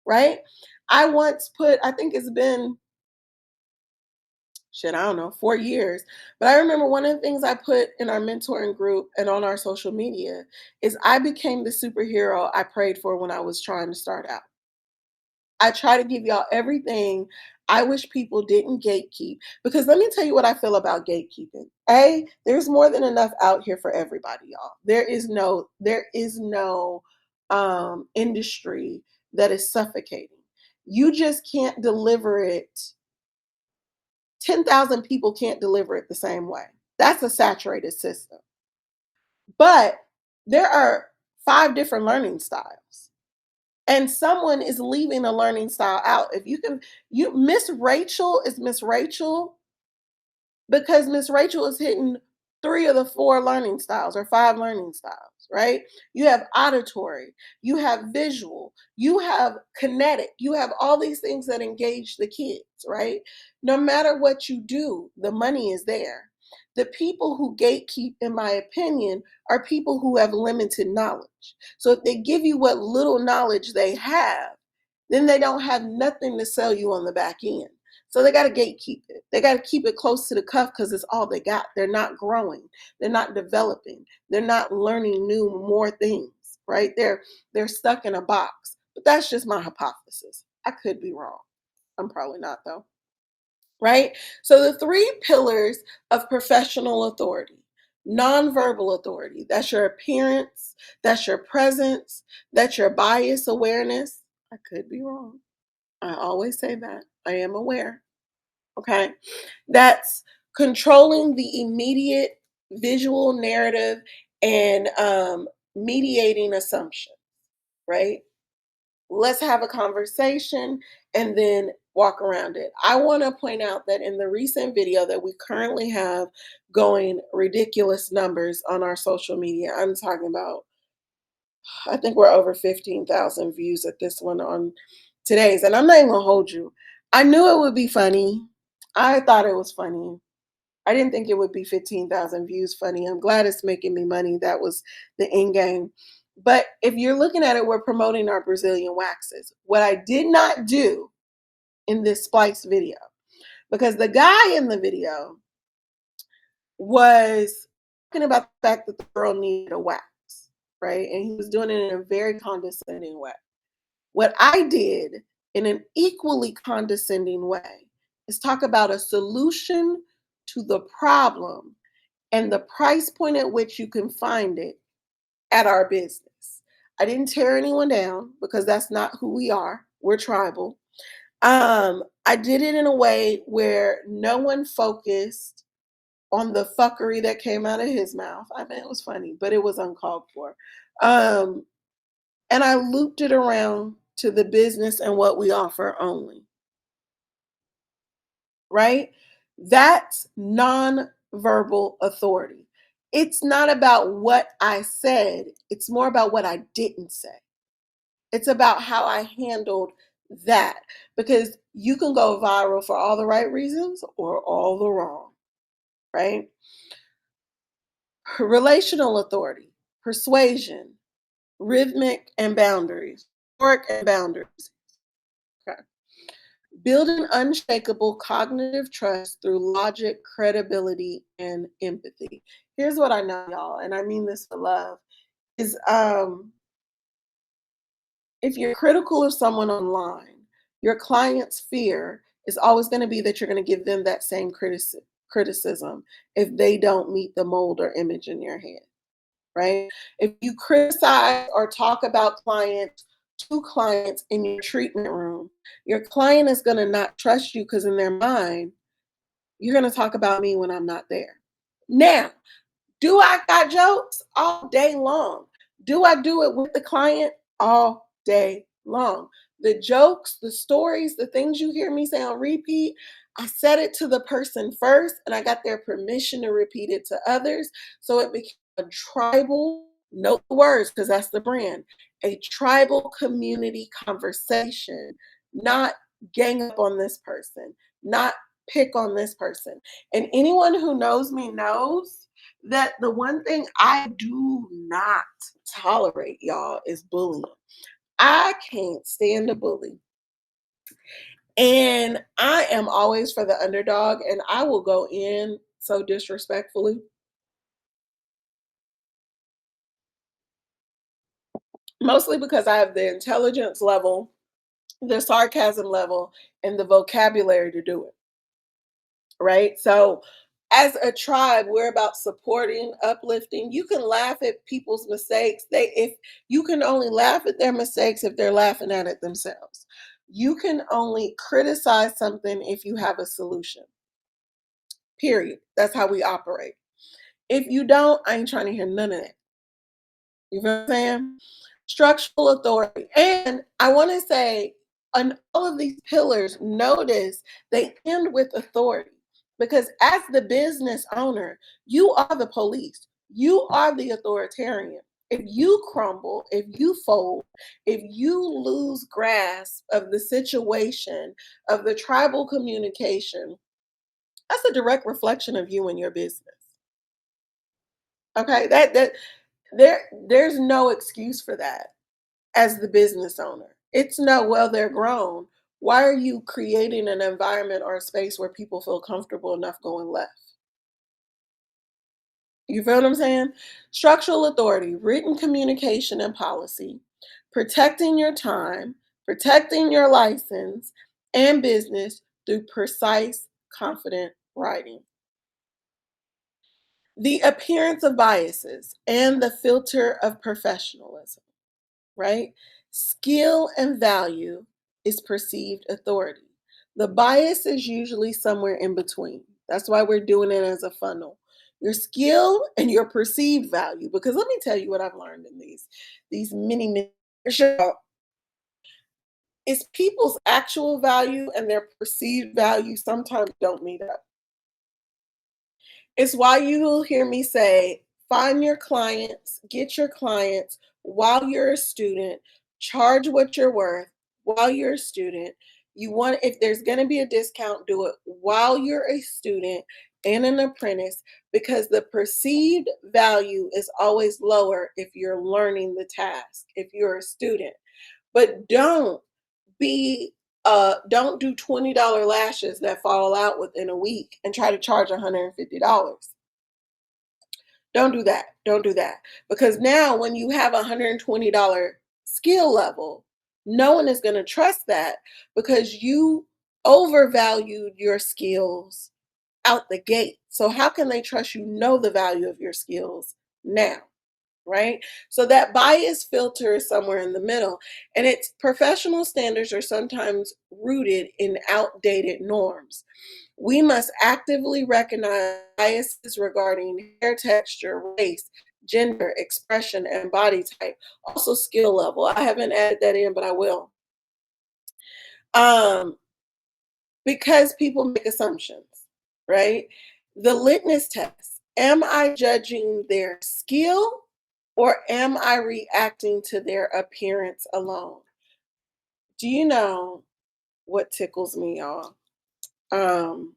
Right? I once put, I think it's been, shit, I don't know, 4 years. But I remember one of the things I put in our mentoring group and on our social media is I became the superhero I prayed for when I was trying to start out. I try to give y'all everything. I wish people didn't gatekeep because let me tell you what I feel about gatekeeping. There's more than enough out here for everybody, y'all. There is no industry that is suffocating. You just can't deliver it. 10,000 people can't deliver it the same way. That's a saturated system. But there are 5 different learning styles. And someone is leaving a learning style out. If you can, Miss Rachel is Miss Rachel because Miss Rachel is hitting three of the four learning styles or five learning styles, right? You have auditory, you have visual, you have kinetic, you have all these things that engage the kids, right? No matter what you do, the money is there. The people who gatekeep, in my opinion, are people who have limited knowledge. So if they give you what little knowledge they have, then they don't have nothing to sell you on the back end. So they got to gatekeep it. They got to keep it close to the cuff because it's all they got. They're not growing. They're not developing. They're not learning more things, right? They're stuck in a box. But that's just my hypothesis. I could be wrong. I'm probably not though. Right? So the three pillars of professional authority. Nonverbal authority. That's your appearance, that's your presence, that's your bias awareness. I could be wrong. I always say that. I am aware. Okay. That's controlling the immediate visual narrative and mediating assumption, right? Let's have a conversation and then walk around it. I want to point out that in the recent video that we currently have going ridiculous numbers on our social media, I'm talking about, I think we're over 15,000 views at this one on today's. And I'm not even going to hold you. I knew it would be funny. I thought it was funny. I didn't think it would be 15,000 views funny. I'm glad it's making me money. That was the end game. But if you're looking at it, we're promoting our Brazilian waxes. What I did not do in this Splice video, because the guy in the video was talking about the fact that the girl needed a wax, right? And he was doing it in a very condescending way. What I did in an equally condescending way is talk about a solution to the problem and the price point at which you can find it at our business. I didn't tear anyone down because that's not who we are. We're tribal. I did it in a way where no one focused on the fuckery that came out of his mouth. I mean, it was funny, but it was uncalled for. And I looped it around to the business and what we offer only, right? That's nonverbal authority. It's not about what I said, it's more about what I didn't say. It's about how I handled that because you can go viral for all the right reasons or all the wrong, right? Relational authority, persuasion, rhythmic and boundaries, work and boundaries. Okay. Building unshakable cognitive trust through logic, credibility, and empathy. Here's what I know, y'all, and I mean this for love, is if you're critical of someone online, your client's fear is always going to be that you're going to give them that same criticism if they don't meet the mold or image in your head, right? If you criticize or talk about clients to clients in your treatment room, your client is going to not trust you because in their mind, you're going to talk about me when I'm not there. Now, do I got jokes all day long? Do I do it with the client all day long? The jokes, the stories, the things you hear me say on repeat, I said it to the person first and I got their permission to repeat it to others. So it became a tribal, note the words because that's the brand, a tribal community conversation, not gang up on this person, not pick on this person. And anyone who knows me knows that the one thing I do not tolerate, y'all, is bullying. I can't stand a bully. And I am always for the underdog, and I will go in so disrespectfully, mostly because I have the intelligence level, the sarcasm level, and the vocabulary to do it. Right? So, as a tribe, we're about supporting, uplifting. You can laugh at people's mistakes. If you can only laugh at their mistakes if they're laughing at it themselves. You can only criticize something if you have a solution. Period. That's how we operate. If you don't, I ain't trying to hear none of that. You know what I'm saying? Structural authority. And I want to say on all of these pillars, notice they end with authority. Because as the business owner, you are the police. You are the authoritarian. If you crumble, if you fold, if you lose grasp of the situation, of the tribal communication, that's a direct reflection of you and your business. Okay? There's no excuse for that as the business owner. It's no, well, they're grown. Why are you creating an environment or a space where people feel comfortable enough going left? You feel what I'm saying? Structural authority, written communication and policy, protecting your time, protecting your license and business through precise, confident writing. The appearance of biases and the filter of professionalism, right? Skill and value is perceived authority. The bias is usually somewhere in between. That's why we're doing it as a funnel. Your skill and your perceived value. Because let me tell you what I've learned in these mini is people's actual value and their perceived value sometimes don't meet up. It's why you will hear me say, find your clients, get your clients while you're a student, charge what you're worth while you're a student. You want, if there's going to be a discount, do it while you're a student and an apprentice because the perceived value is always lower if you're learning the task, if you're a student. But don't do $20 lashes that fall out within a week and try to charge $150. Don't do that. Don't do that. Because now when you have a $120 skill level, no one is going to trust that because you overvalued your skills out the gate. So how can they trust you know the value of your skills now? Right? So that bias filter is somewhere in the middle. And its professional standards are sometimes rooted in outdated norms. We must actively recognize biases regarding hair texture, race, gender, expression, and body type. Also, skill level. I haven't added that in, but I will. Um, because people make assumptions, right? The litmus test. Am I judging their skill or am I reacting to their appearance alone? Do you know what tickles me, y'all? Um,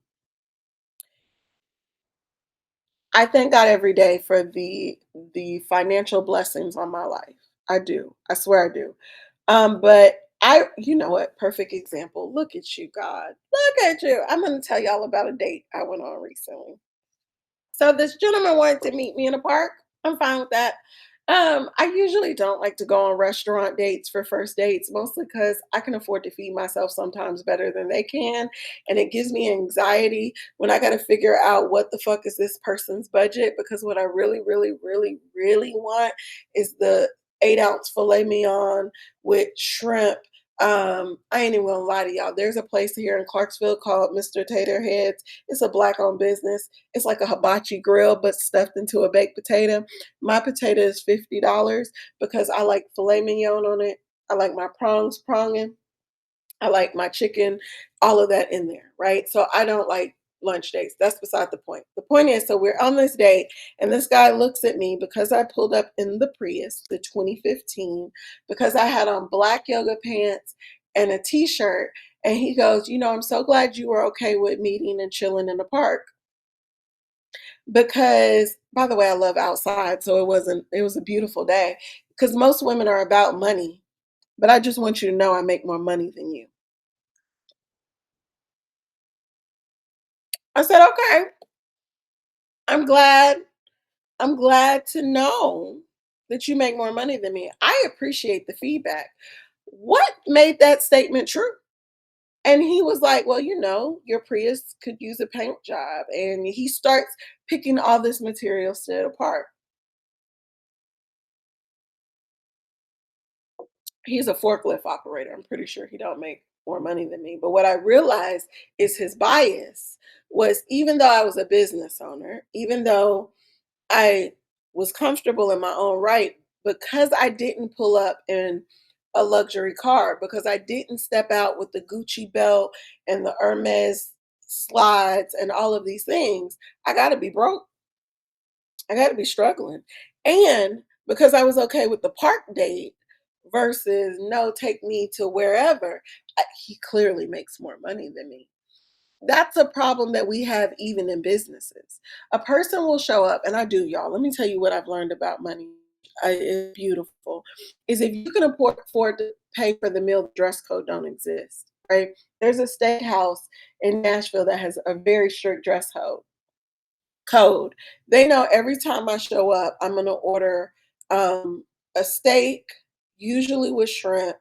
I thank God every day for the financial blessings on my life. I do. I swear I do. But you know what? Perfect example. Look at you, God. Look at you. I'm going to tell y'all about a date I went on recently. So this gentleman wanted to meet me in a park. I'm fine with that. I usually don't like to go on restaurant dates for first dates, mostly because I can afford to feed myself sometimes better than they can. And it gives me anxiety when I got to figure out what the fuck is this person's budget. Because what I really, really, really, really want is the 8 ounce filet mignon with shrimp. I ain't even gonna lie to y'all. There's a place here in Clarksville called Mr. Tater Heads. It's a black owned business. It's like a hibachi grill, but stuffed into a baked potato. My potato is $50 because I like filet mignon on it. I like my prongs pronging. I like my chicken, all of that in there, right? So I don't like lunch dates. That's beside the point. The point is, so we're on this date, and this guy looks at me because I pulled up in the Prius, the 2015, because I had on black yoga pants and a t-shirt. And he goes, I'm so glad you were okay with meeting and chilling in the park. Because, by the way, I love outside, so it was a beautiful day. Because most women are about money, but I just want you to know I make more money than you. I said, okay, I'm glad. I'm glad to know that you make more money than me. I appreciate the feedback. What made that statement true? And he was like, well, your Prius could use a paint job. And he starts picking all this material set apart. He's a forklift operator. I'm pretty sure he don't make more money than me. But what I realized is his bias was even though I was a business owner, even though I was comfortable in my own right, because I didn't pull up in a luxury car, because I didn't step out with the Gucci belt and the Hermes slides, and all of these things, I got to be broke. I got to be struggling. And because I was okay with the park date versus no, take me to wherever, he clearly makes more money than me. That's a problem that we have even in businesses. A person will show up, and I do, y'all. Let me tell you what I've learned about money. It's beautiful. Is if you can afford to pay for the meal, the dress code don't exist, right? There's a steakhouse in Nashville that has a very strict dress code. They know every time I show up, I'm gonna order a steak, usually with shrimp,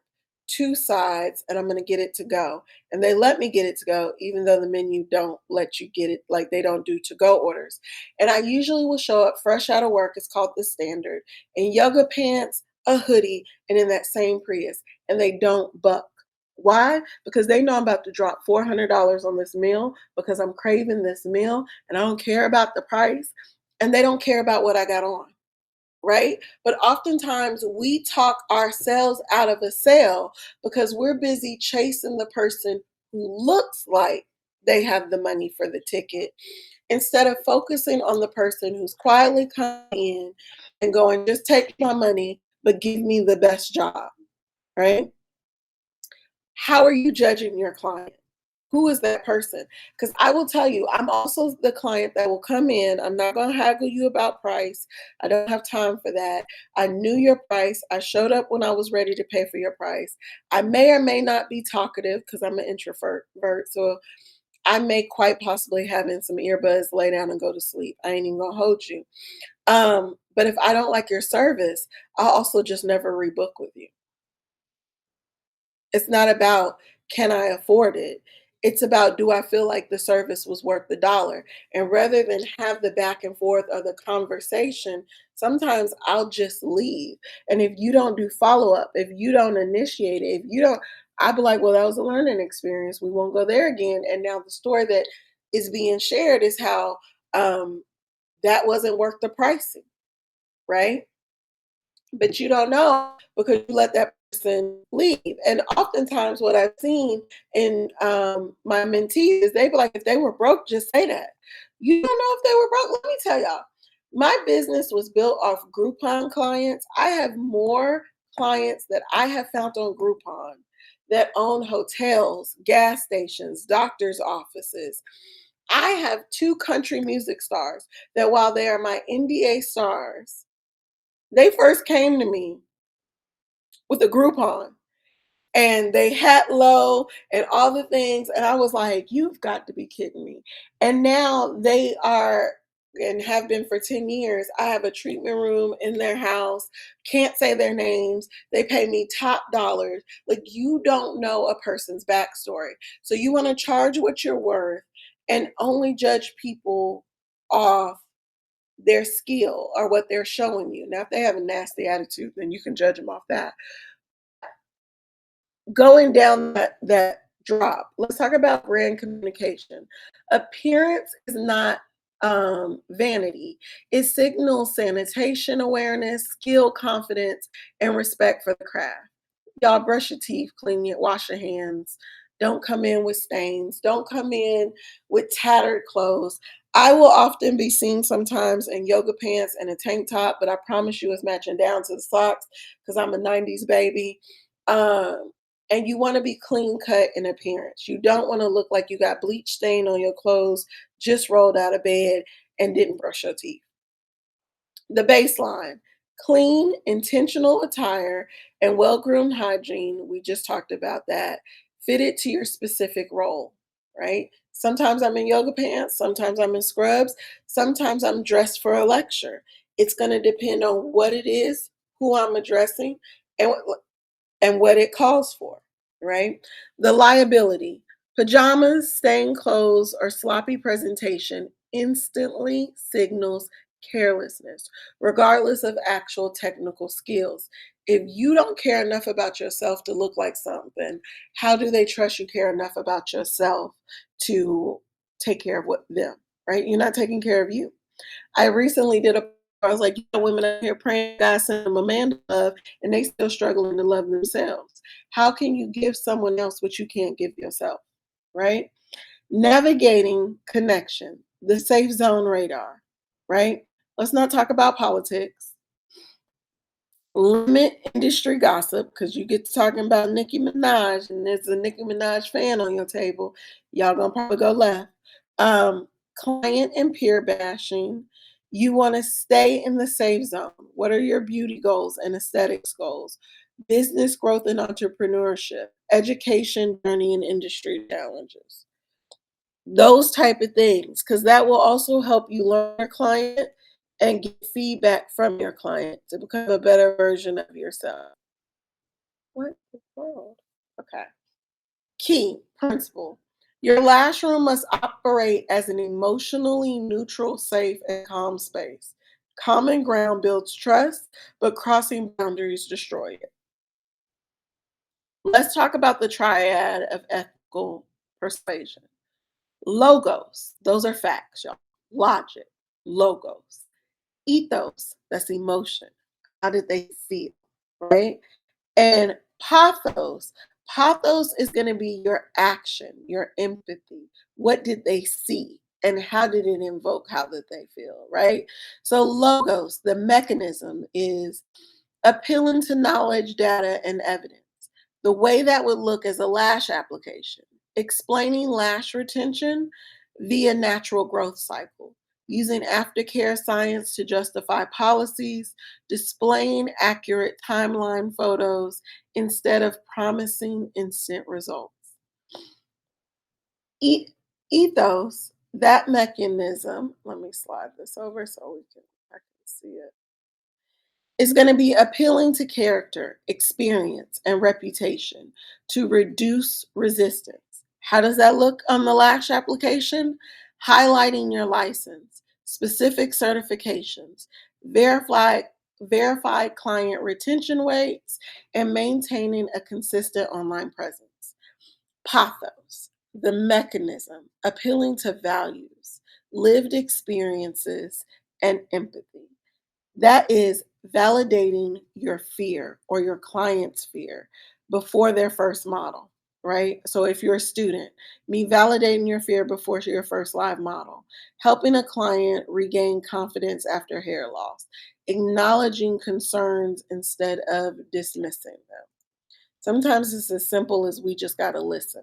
two sides, and I'm gonna get it to go. And they let me get it to go, even though the menu don't let you get it, like they don't do to go orders. And I usually will show up fresh out of work. It's called the standard, in yoga pants, a hoodie, and in that same Prius. And they don't buck. Why? Because they know I'm about to drop $400 on this meal because I'm craving this meal and I don't care about the price and they don't care about what I got on, right? But oftentimes we talk ourselves out of a sale because we're busy chasing the person who looks like they have the money for the ticket instead of focusing on the person who's quietly coming in and going, just take my money, but give me the best job, right? How are you judging your client? Who is that person? Because I will tell you, I'm also the client that will come in. I'm not going to haggle you about price. I don't have time for that. I knew your price. I showed up when I was ready to pay for your price. I may or may not be talkative because I'm an introvert. So I may quite possibly have in some earbuds, lay down and go to sleep. I ain't even going to hold you. But if I don't like your service, I'll also just never rebook with you. It's not about can I afford it? It's about do I feel like the service was worth the dollar? And rather than have the back and forth or the conversation, sometimes I'll just leave. And if you don't do follow up, if you don't initiate it, if you don't, I'll be like, well, that was a learning experience. We won't go there again. And now the story that is being shared is how that wasn't worth the pricing, right? But you don't know because you let that person leave. And oftentimes, what I've seen in my mentees is they be like, if they were broke, just say that. You don't know if they were broke. Let me tell y'all, my business was built off Groupon clients. I have more clients that I have found on Groupon that own hotels, gas stations, doctors' offices. I have two country music stars that while they are my NDA stars, they first came to me with a Groupon and they hat low and all the things. And I was like, you've got to be kidding me. And now they are and have been for 10 years. I have a treatment room in their house, can't say their names. They pay me top dollars. Like, you don't know a person's backstory. So you want to charge what you're worth and only judge people off their skill or what they're showing you. Now, if they have a nasty attitude, then you can judge them off that. Going down that drop, let's talk about brand communication. Appearance is not vanity. It signals sanitation awareness, skill, confidence, and respect for the craft. Y'all brush your teeth, clean your, wash your hands. Don't come in with stains. Don't come in with tattered clothes. I will often be seen sometimes in yoga pants and a tank top, but I promise you it's matching down to the socks because I'm a 90s baby. Um, and you want to be clean cut in appearance. You don't want to look like you got bleach stain on your clothes, just rolled out of bed, and didn't brush your teeth. The baseline: clean, intentional attire and well groomed hygiene. We just talked about that. Fitted to your specific role, right? Sometimes I'm in yoga pants, sometimes I'm in scrubs, sometimes I'm dressed for a lecture. It's going to depend on what it is, who I'm addressing, and what it calls for, right? The liability: pajamas, stained clothes, or sloppy presentation instantly signals carelessness, regardless of actual technical skills. If you don't care enough about yourself to look like something, how do they trust you care enough about yourself to take care of what them, right? You're not taking care of you. I recently did a I was like, women out here praying God send them a man to love, and they still struggling to love themselves. How can you give someone else what you can't give yourself, right? Navigating connection, the safe zone radar, right? Let's not talk about politics. Limit industry gossip because you get to talking about Nicki Minaj and there's a Nicki Minaj fan on your table. Y'all gonna probably go left. Client and peer bashing. You want to stay in the safe zone. What are your beauty goals and aesthetics goals? Business growth and entrepreneurship, education, journey, and industry challenges. Those type of things, because that will also help you learn your client and get feedback from your client to become a better version of yourself. What in the world? Okay. Key principle. Your lash room must operate as an emotionally neutral, safe, and calm space. Common ground builds trust, but crossing boundaries destroy it. Let's talk about the triad of ethical persuasion. Logos, those are facts, y'all. Logic, logos. Ethos, that's emotion. How did they feel, right? And pathos, pathos is going to be your action, your empathy. What did they see? And how did it invoke how did they feel, right? So, logos, the mechanism is appealing to knowledge, data, and evidence. The way that would look as a lash application, explaining lash retention via natural growth cycle, using aftercare science to justify policies, displaying accurate timeline photos instead of promising instant results. E- Ethos, that mechanism, let me slide this over so I can see it, is going to be appealing to character, experience, and reputation to reduce resistance. How does that look on the Lash application? Highlighting your license, specific certifications, verified client retention rates, and maintaining a consistent online presence. Pathos, the mechanism, appealing to values, lived experiences, and empathy. That is validating your fear or your client's fear before their first model, right? So if you're a student, me validating your fear before your first live model, helping a client regain confidence after hair loss, acknowledging concerns instead of dismissing them. Sometimes it's as simple as we just got to listen.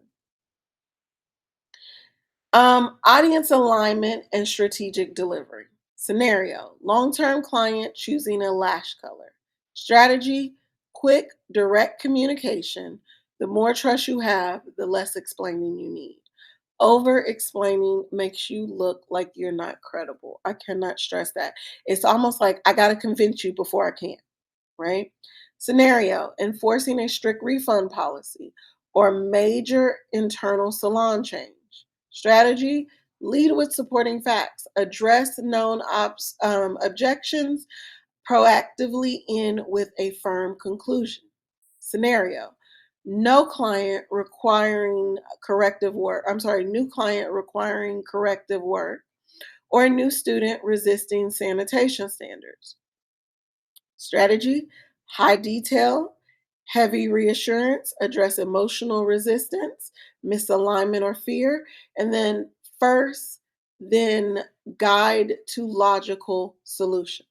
Audience alignment and strategic delivery. Scenario, long-term client choosing a lash color. Strategy, quick, direct communication. The more trust you have, the less explaining you need. Over explaining makes you look like you're not credible. I cannot stress that. It's almost like I got to convince you before I can, right? Scenario, enforcing a strict refund policy or major internal salon change. Strategy, lead with supporting facts, address known objections, proactively in with a firm conclusion. Scenario, no client requiring corrective work. I'm sorry, new client requiring corrective work or new student resisting sanitation standards. Strategy, high detail, heavy reassurance, address emotional resistance, misalignment or fear, and then first, then guide to logical solutions.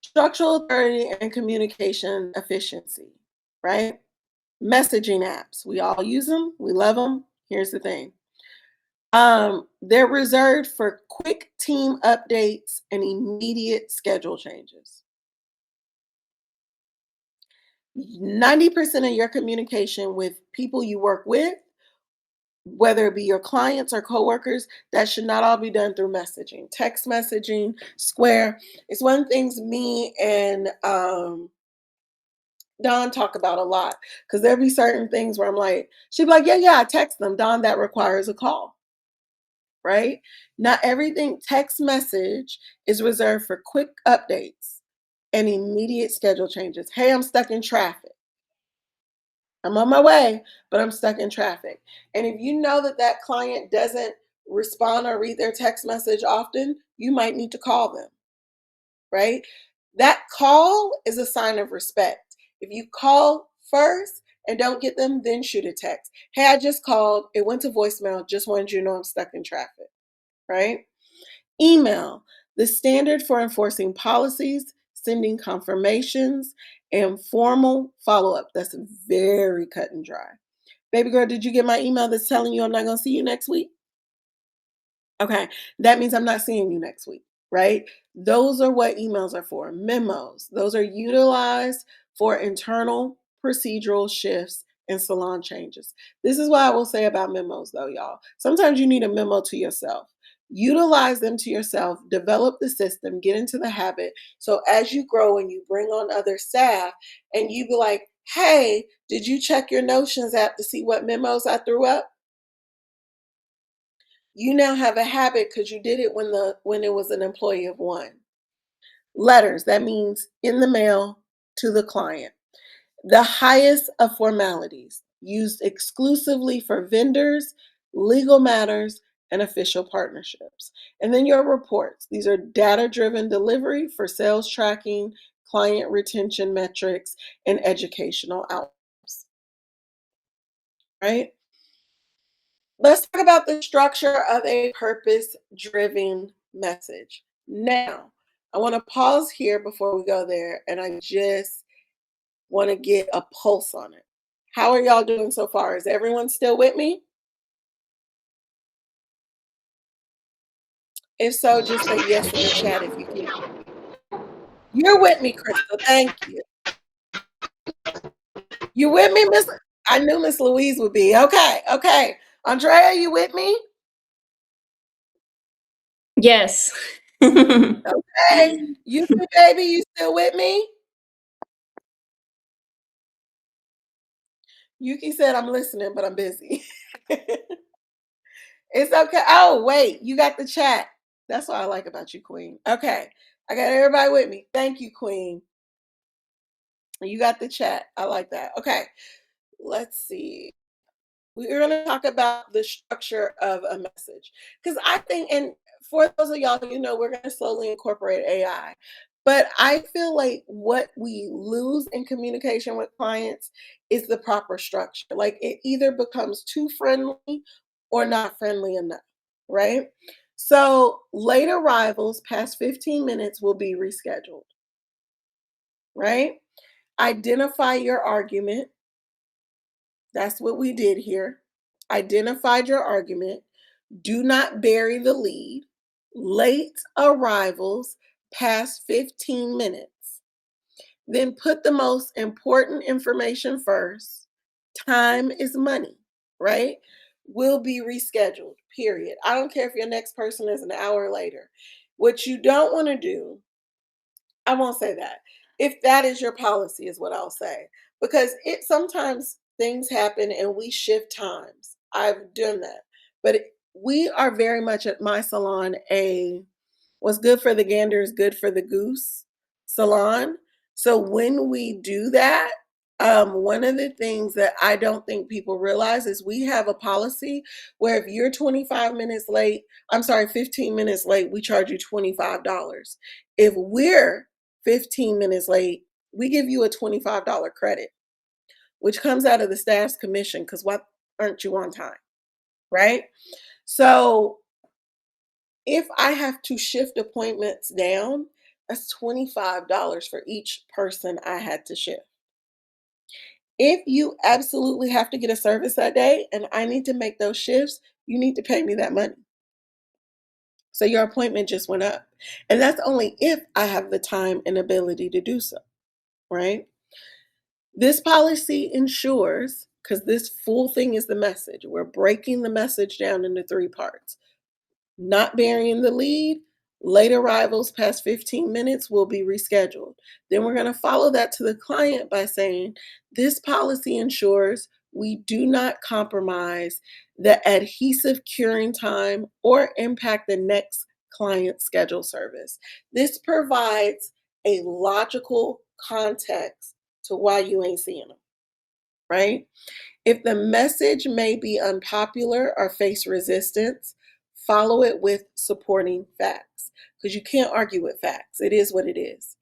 Structural authority and communication efficiency, right? Messaging apps. We all use them, we love them. Here's the thing. They're reserved for quick team updates and immediate schedule changes. 90% of your communication with people you work with, whether it be your clients or coworkers, that should not all be done through messaging. Text messaging, Square. It's one of the things me and Dawn talk about a lot because there'll be certain things where I'm like, she'd be like, yeah, yeah, I text them. Dawn, that requires a call, right? Not everything text message is reserved for quick updates and immediate schedule changes. Hey, I'm stuck in traffic. I'm on my way, but I'm stuck in traffic. And if you know that that client doesn't respond or read their text message often, you might need to call them, right? That call is a sign of respect. If you call first and don't get them, then shoot a text. Hey, I just called. It went to voicemail. Just wanted you to know I'm stuck in traffic, right? Email, the standard for enforcing policies, sending confirmations, and formal follow up. That's very cut and dry. Baby girl, did you get my email that's telling you I'm not going to see you next week? Okay, that means I'm not seeing you next week, right? Those are what emails are for. Memos, those are utilized for internal procedural shifts and salon changes. This is what I will say about memos, though, y'all. Sometimes you need a memo to yourself. Utilize them to yourself, develop the system, get into the habit. So as you grow and you bring on other staff, and you be like, hey, did you check your Notions app to see what memos I threw up? You now have a habit because you did it when it was an employee of one. Letters, that means in the mail to the client. The highest of formalities, used exclusively for vendors, legal matters, and official partnerships. And then your reports. These are data-driven delivery for sales tracking, client retention metrics, and educational outcomes, right? Let's talk about the structure of a purpose driven message. Now, I want to pause here before we go there, and I just want to get a pulse on it. How are y'all doing so far? Is everyone still with me? If so, just say yes in the chat if you can. You're with me, Crystal. Thank you. You with me, Miss? I knew Miss Louise would be. Okay, okay. Andrea, you with me? Yes. Okay. You too, baby. You still with me? Yuki said, I'm listening, but I'm busy. It's okay. Oh, wait, you got the chat. That's what I like about you, Queen. Okay. I got everybody with me. Thank you, Queen. You got the chat. I like that. Okay. Let's see. We're going to talk about the structure of a message. Because I think, and for those of y'all who we're going to slowly incorporate AI. But I feel like what we lose in communication with clients is the proper structure. Like it either becomes too friendly or not friendly enough, right? So late arrivals past 15 minutes will be rescheduled, right? Identify your argument. That's what we did here. Identified your argument. Do not bury the lead. Late arrivals past 15 minutes. Then put the most important information first. Time is money, right? Will be rescheduled, period. I don't care if your next person is an hour later. What you don't want to do, I won't say that. If that is your policy, is what I'll say. Because it sometimes things happen and we shift times. I've done that. But we are very much at my salon a what's good for the gander is good for the goose salon. So when we do that, one of the things that I don't think people realize is we have a policy where if you're 25 minutes late, I'm sorry, 15 minutes late, we charge you $25. If we're 15 minutes late, we give you a $25 credit, which comes out of the staff's commission because why aren't you on time? Right? So if I have to shift appointments down, that's $25 for each person I had to shift. If you absolutely have to get a service that day and I need to make those shifts, you need to pay me that money. So your appointment just went up. And that's only if I have the time and ability to do so, right? This policy ensures, because this full thing is the message, we're breaking the message down into three parts. Not burying the lead, late arrivals past 15 minutes will be rescheduled. Then we're going to follow that to the client by saying, this policy ensures we do not compromise the adhesive curing time or impact the next client schedule service. This provides a logical context to why you ain't seeing them, right? If the message may be unpopular or face resistance, follow it with supporting facts because you can't argue with facts. It is what it is.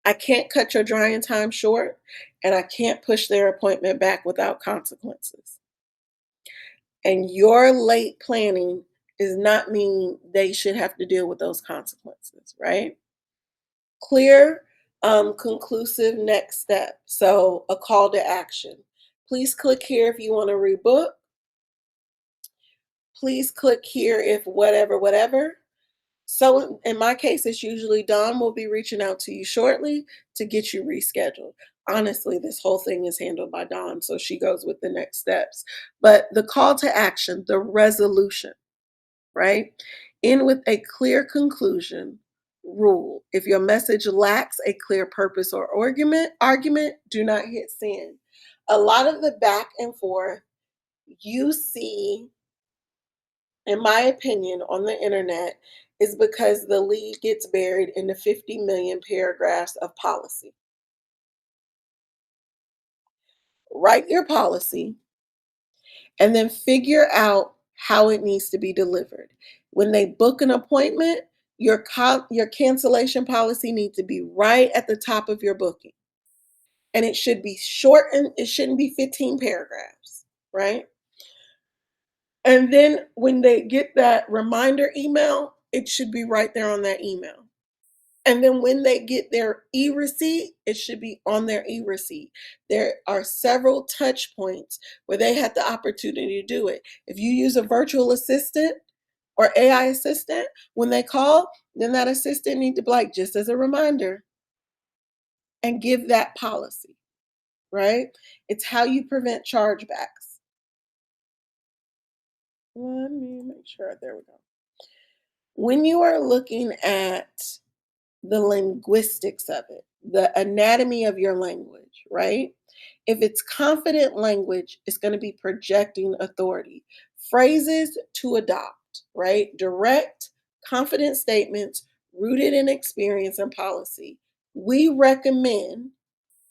I can't cut your drying time short. and I can't push their appointment back without consequences. And your late planning does not mean they should have to deal with those consequences, right? Clear, conclusive next step. So a call to action. Please click here if you want to rebook. Please click here if whatever, whatever. So in my case, it's usually Dawn will be reaching out to you shortly to get you rescheduled. Honestly, this whole thing is handled by Dawn, so she goes with the next steps. But the call to action, the resolution, right? In with a clear conclusion. Rule. If your message lacks a clear purpose or argument, do not hit send. A lot of the back and forth you see, in my opinion, on the internet is because the lead gets buried in the 50 million paragraphs of policy. Write your policy and then figure out how it needs to be delivered. When they book an appointment, your cancellation policy needs to be right at the top of your booking. And it should be short and it shouldn't be 15 paragraphs, right? And then when they get that reminder email, it should be right there on that email. And then when they get their e-receipt, it should be on their e-receipt. There are several touch points where they had the opportunity to do it. If you use a virtual assistant or AI assistant, when they call, then that assistant need to be like, just as a reminder, and give that policy, right? It's how you prevent chargebacks. Let me make sure. There we go. When you are looking at the linguistics of it, the anatomy of your language, right? If it's confident language, it's going to be projecting authority. Phrases to adopt, right? Direct, confident statements rooted in experience and policy. We recommend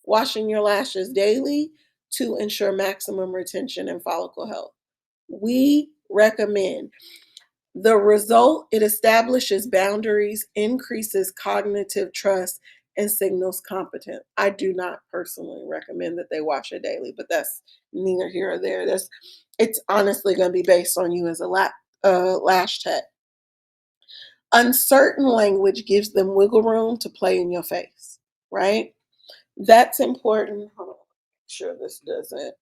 washing your lashes daily to ensure maximum retention and follicle health. We recommend the result, it establishes boundaries, increases cognitive trust, and signals competence. I do not personally recommend that they wash it daily, but that's neither here or there. It's honestly going to be based on you as a lash tech. Uncertain language gives them wiggle room to play in your face, right? That's important. Hold on, make sure this doesn't,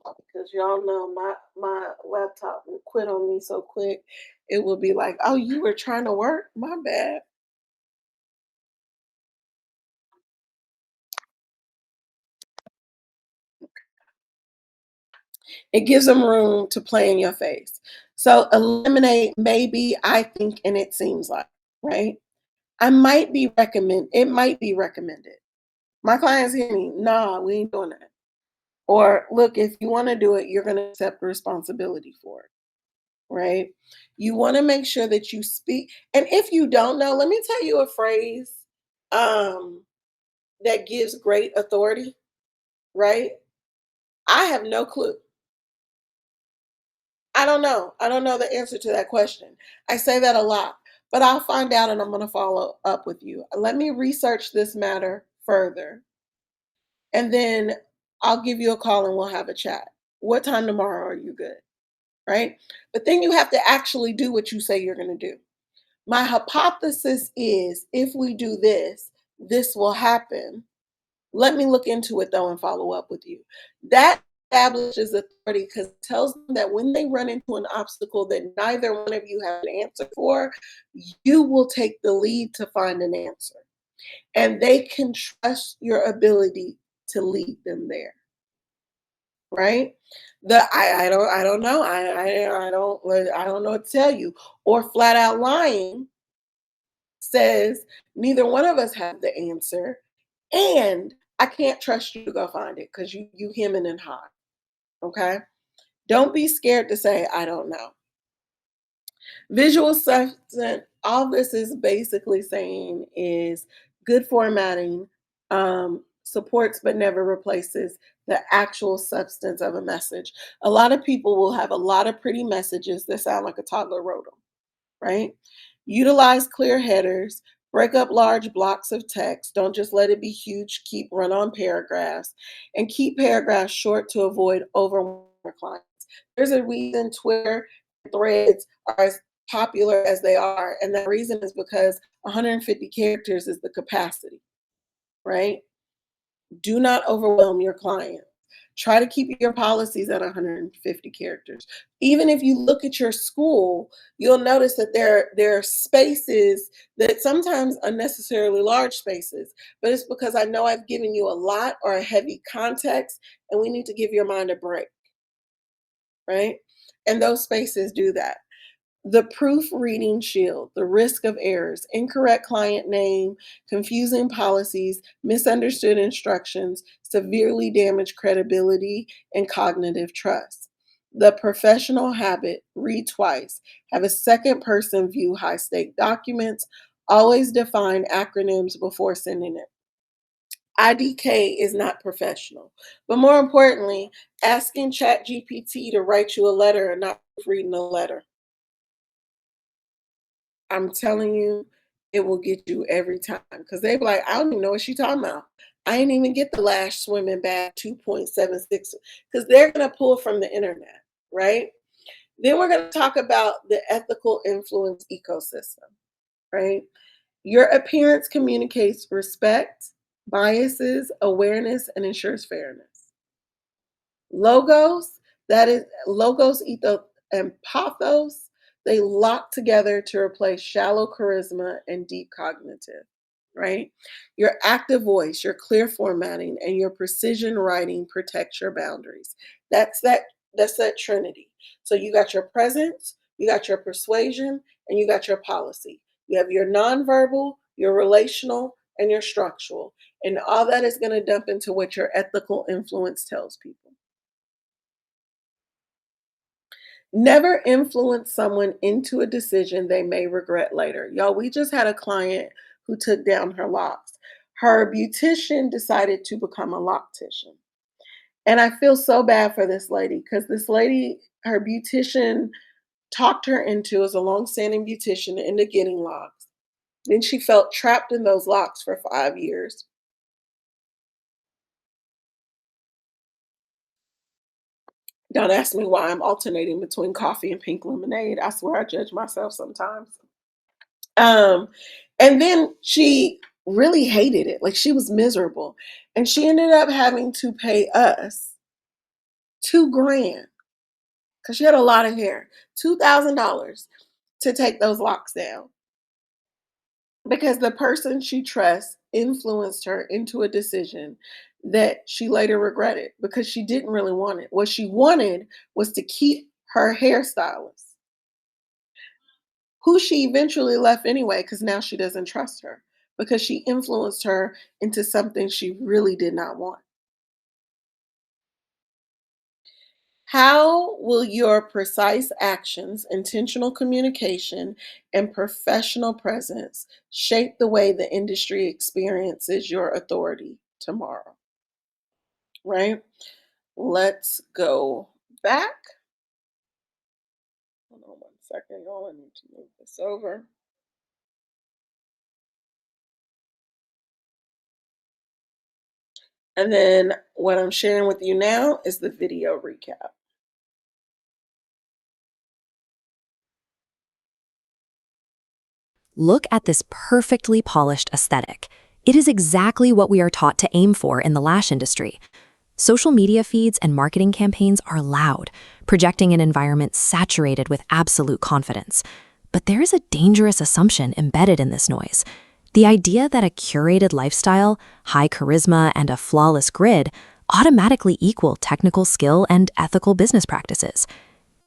because y'all know my laptop will quit on me so quick. It will be like, "Oh, you were trying to work? My bad." It gives them room to play in your face. So eliminate maybe, I think, and it seems like, right? It might be recommended. My clients hear me, nah, we ain't doing that. Or look, if you want to do it, you're gonna accept responsibility for it, right? You want to make sure that you speak. And if you don't know, let me tell you a phrase um that gives great authority, right? I have no clue. I don't know. I don't know the answer to that question. I say that a lot, but I'll find out and I'm going to follow up with you. Let me research this matter further and then I'll give you a call and we'll have a chat. What time tomorrow are you good? Right? But then you have to actually do what you say you're going to do. My hypothesis is if we do this, this will happen. Let me look into it though and follow up with you. That establishes authority because it tells them that when they run into an obstacle that neither one of you have an answer for, you will take the lead to find an answer. And they can trust your ability to lead them there. Right? I don't know. I don't know what to tell you. Or flat out lying says neither one of us have the answer and I can't trust you to go find it because you hemming and hawing. Okay. Don't be scared to say I don't know. Visual substance, all this is basically saying is good formatting supports but never replaces the actual substance of a message. A lot of people will have a lot of pretty messages that sound like a toddler wrote them, right? Utilize clear headers, Break up large blocks of text. Don't just let it be huge. Keep run on paragraphs and keep paragraphs short to avoid overwhelming your clients. There's a reason Twitter threads are as popular as they are. And that reason is because 150 characters is the capacity, right? Do not overwhelm your client. Try to keep your policies at 150 characters. Even if you look at your school, you'll notice that there are spaces that sometimes unnecessarily large spaces, but it's because I know I've given you a lot or a heavy context, and we need to give your mind a break, right? And those spaces do that. The proofreading shield, the risk of errors, incorrect client name, confusing policies, misunderstood instructions, severely damage credibility and cognitive trust. The professional habit, read twice, have a second person view high stake documents, always define acronyms before sending it. IDK is not professional. But more importantly, asking ChatGPT to write you a letter and not reading a letter. I'm telling you, it will get you every time because they be like, I don't even know what she's talking about. I ain't even get the Lash swimming bag 2.76 because they're going to pull from the internet, right? Then we're going to talk about the ethical influence ecosystem, right? Your appearance communicates respect, biases, awareness, and ensures fairness. Logos, that is logos, ethos, and pathos, they lock together to replace shallow charisma and deep cognitive, right? Your active voice, your clear formatting, and your precision writing protects your boundaries. That's that that's that trinity. So you got your presence, you got your persuasion, and you got your policy. You have your nonverbal, your relational, and your structural. And all that is going to dump into what your ethical influence tells people. Never influence someone into a decision they may regret later. Y'all, we just had a client who took down her locks. Her beautician decided to become a loctician. And I feel so bad for this lady because this lady, her beautician talked her into, as a long-standing beautician, into getting locks. Then she felt trapped in those locks for 5 years. Don't ask me why I'm alternating between coffee and pink lemonade. I swear I judge myself sometimes. Um, and then she really hated it. Like she was miserable. And she ended up having to pay us 2 grand because she had a lot of hair, $2,000 to take those locks down because the person she trusts influenced her into a decision that she later regretted because she didn't really want it. What she wanted was to keep her hairstylist, who she eventually left anyway because now she doesn't trust her because she influenced her into something she really did not want. How will your precise actions, intentional communication, and professional presence shape the way the industry experiences your authority tomorrow? Right? Let's go back. Hold on one second, y'all. I need to move this over. And then what I'm sharing with you now is the video recap. Look at this perfectly polished aesthetic. It is exactly what we are taught to aim for in the lash industry. Social media feeds and marketing campaigns are loud, projecting an environment saturated with absolute confidence. But there is a dangerous assumption embedded in this noise. The idea that a curated lifestyle, high charisma, and a flawless grid automatically equal technical skill and ethical business practices.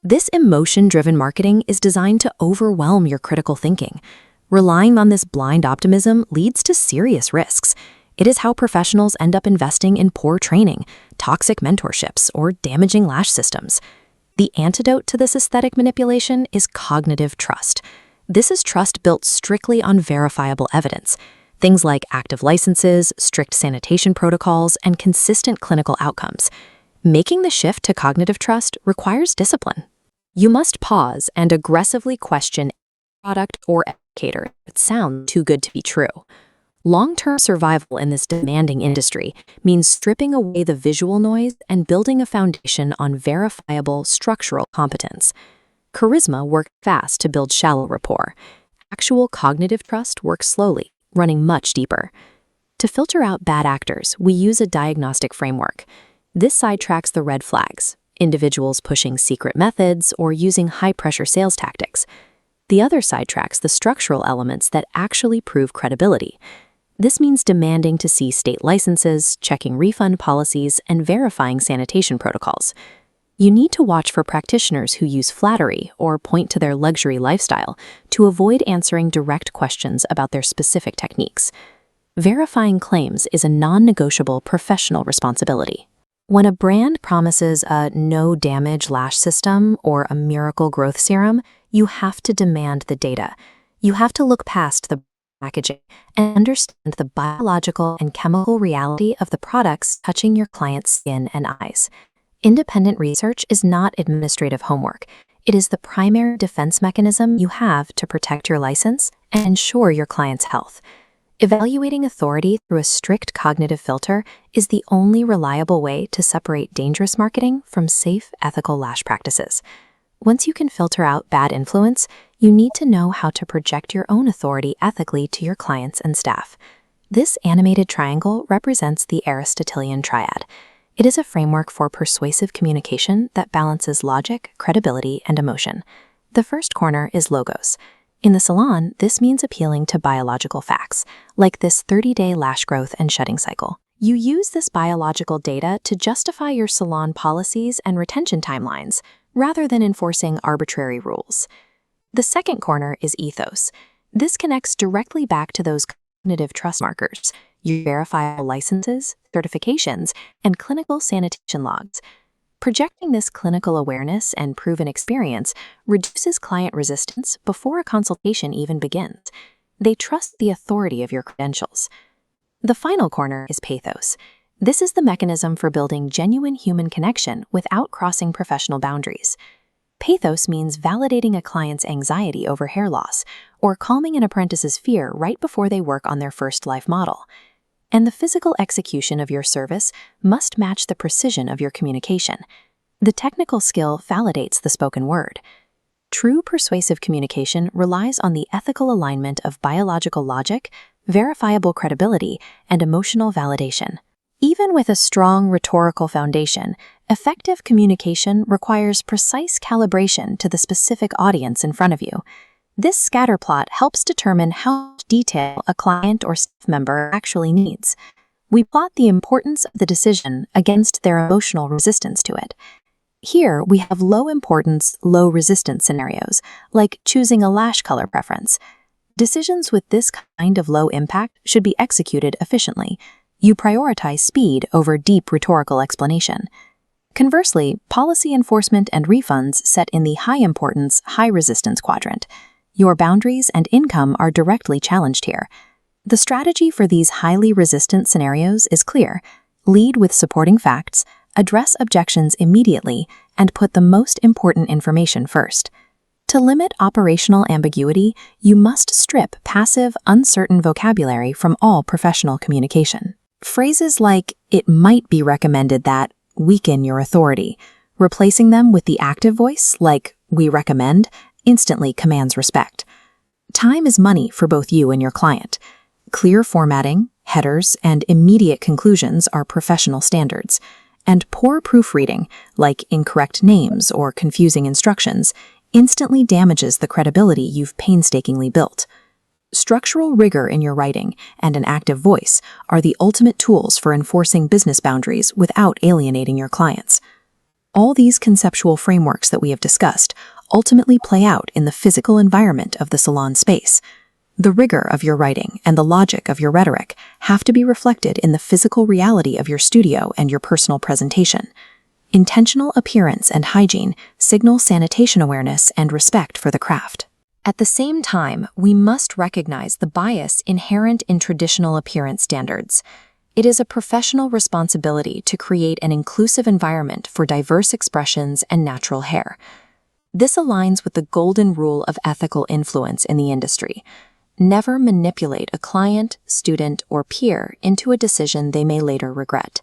This emotion-driven marketing is designed to overwhelm your critical thinking. Relying on this blind optimism leads to serious risks. It is how professionals end up investing in poor training, toxic mentorships, or damaging lash systems. The antidote to this aesthetic manipulation is cognitive trust. This is trust built strictly on verifiable evidence. Things like active licenses, strict sanitation protocols, and consistent clinical outcomes. Making the shift to cognitive trust requires discipline. You must pause and aggressively question product or educator that sounds too good to be true. Long-term survival in this demanding industry means stripping away the visual noise and building a foundation on verifiable structural competence. Charisma works fast to build shallow rapport. Actual cognitive trust works slowly, running much deeper. To filter out bad actors, we use a diagnostic framework. This sidetracks the red flags, individuals pushing secret methods or using high-pressure sales tactics. The other sidetracks the structural elements that actually prove credibility. This means demanding to see state licenses, checking refund policies, and verifying sanitation protocols. You need to watch for practitioners who use flattery or point to their luxury lifestyle to avoid answering direct questions about their specific techniques. Verifying claims is a non-negotiable professional responsibility. When a brand promises a no-damage lash system or a miracle growth serum, you have to demand the data. You have to look past the packaging and understand the biological and chemical reality of the products touching your client's skin and eyes. Independent research is not administrative homework. It is the primary defense mechanism you have to protect your license and ensure your client's health. Evaluating authority through a strict cognitive filter is the only reliable way to separate dangerous marketing from safe, ethical lash practices. Once you can filter out bad influence, you need to know how to project your own authority ethically to your clients and staff. This animated triangle represents the Aristotelian triad. It is a framework for persuasive communication that balances logic, credibility, and emotion. The first corner is logos. In the salon, this means appealing to biological facts, like this 30-day lash growth and shedding cycle. You use this biological data to justify your salon policies and retention timelines, rather than enforcing arbitrary rules. The second corner is ethos. This connects directly back to those cognitive trust markers, your verifiable licenses, certifications, and clinical sanitation logs. Projecting this clinical awareness and proven experience reduces client resistance before a consultation even begins. They trust the authority of your credentials. The final corner is pathos. This is the mechanism for building genuine human connection without crossing professional boundaries. Pathos means validating a client's anxiety over hair loss or calming an apprentice's fear right before they work on their first life model. And the physical execution of your service must match the precision of your communication. The technical skill validates the spoken word. True persuasive communication relies on the ethical alignment of biological logic, verifiable credibility, and emotional validation. Even with a strong rhetorical foundation, effective communication requires precise calibration to the specific audience in front of you. This scatterplot helps determine how much detail a client or staff member actually needs. We plot the importance of the decision against their emotional resistance to it. Here, we have low-importance, low-resistance scenarios, like choosing a lash color preference. Decisions with this kind of low impact should be executed efficiently. You prioritize speed over deep rhetorical explanation. Conversely, policy enforcement and refunds set in the high-importance, high-resistance quadrant. Your boundaries and income are directly challenged here. The strategy for these highly resistant scenarios is clear. Lead with supporting facts, address objections immediately, and put the most important information first. To limit operational ambiguity, you must strip passive, uncertain vocabulary from all professional communication. Phrases like, "it might be recommended that," weaken your authority. Replacing them with the active voice, like, "we recommend," instantly commands respect. Time is money for both you and your client. Clear formatting, headers, and immediate conclusions are professional standards. And poor proofreading, like incorrect names or confusing instructions, instantly damages the credibility you've painstakingly built. Structural rigor in your writing and an active voice are the ultimate tools for enforcing business boundaries without alienating your clients. All these conceptual frameworks that we have discussed ultimately play out in the physical environment of the salon space. The rigor of your writing and the logic of your rhetoric have to be reflected in the physical reality of your studio and your personal presentation. Intentional appearance and hygiene signal sanitation awareness and respect for the craft. At the same time, we must recognize the bias inherent in traditional appearance standards. It is a professional responsibility to create an inclusive environment for diverse expressions and natural hair. This aligns with the golden rule of ethical influence in the industry. Never manipulate a client, student, or peer into a decision they may later regret.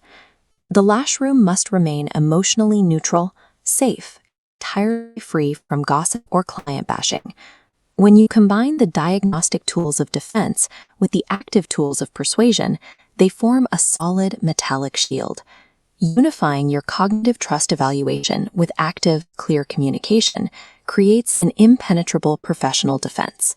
The lash room must remain emotionally neutral, safe, entirely free from gossip or client bashing. When you combine the diagnostic tools of defense with the active tools of persuasion, they form a solid metallic shield. Unifying your cognitive trust evaluation with active, clear communication creates an impenetrable professional defense.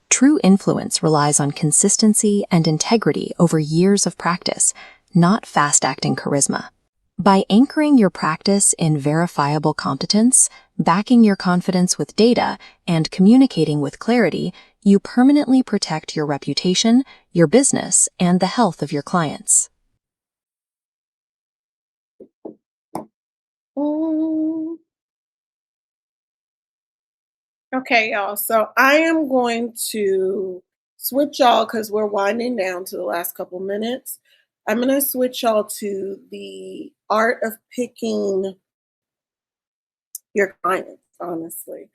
True influence relies on consistency and integrity over years of practice, not fast-acting charisma. By anchoring your practice in verifiable competence, backing your confidence with data, and communicating with clarity, you permanently protect your reputation, your business, and the health of your clients. Mm. Okay, y'all. So I am going to switch y'all because we're winding down to the last couple minutes. I'm going to switch y'all to the art of picking your clients, honestly.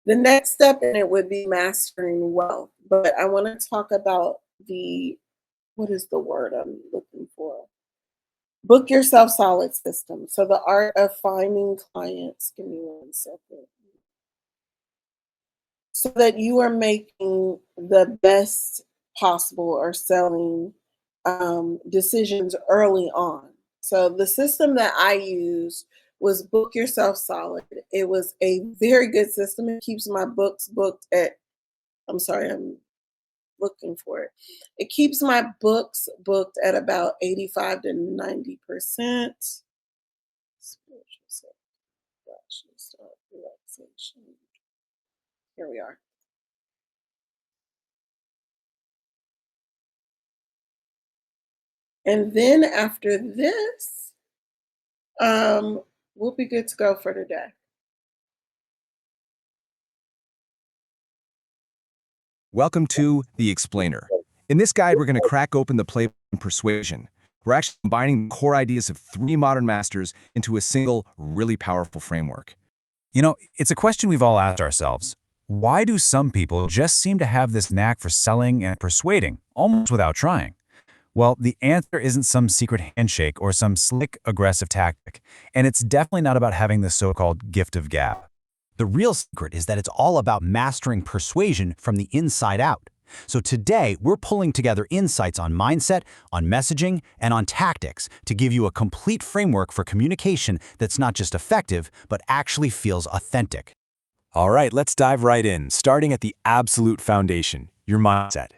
The next step in it would be mastering wealth, but I want to talk about the what is the word I'm looking for? Book yourself solid system. So the art of finding clients. Give me 1 second. So that you are making the best possible or selling decisions early on. So the system that I used was Book Yourself Solid. It was a very good system. It keeps my books booked at, I'm sorry, I'm looking for it. It keeps my books booked at about 85 to 90%. Spiritual self relaxation. Here we are. And then after this, we'll be good to go for today. Welcome to The Explainer. In this guide, we're going to crack open the playbook in persuasion. We're actually combining the core ideas of 3 modern masters into a single, really powerful framework. You know, it's a question we've all asked ourselves. Why do some people just seem to have this knack for selling and persuading, almost without trying? Well, the answer isn't some secret handshake or some slick, aggressive tactic, and it's definitely not about having the so-called gift of gab. The real secret is that it's all about mastering persuasion from the inside out. So today, we're pulling together insights on mindset, on messaging, and on tactics to give you a complete framework for communication that's not just effective, but actually feels authentic. All right, let's dive right in, starting at the absolute foundation, your mindset.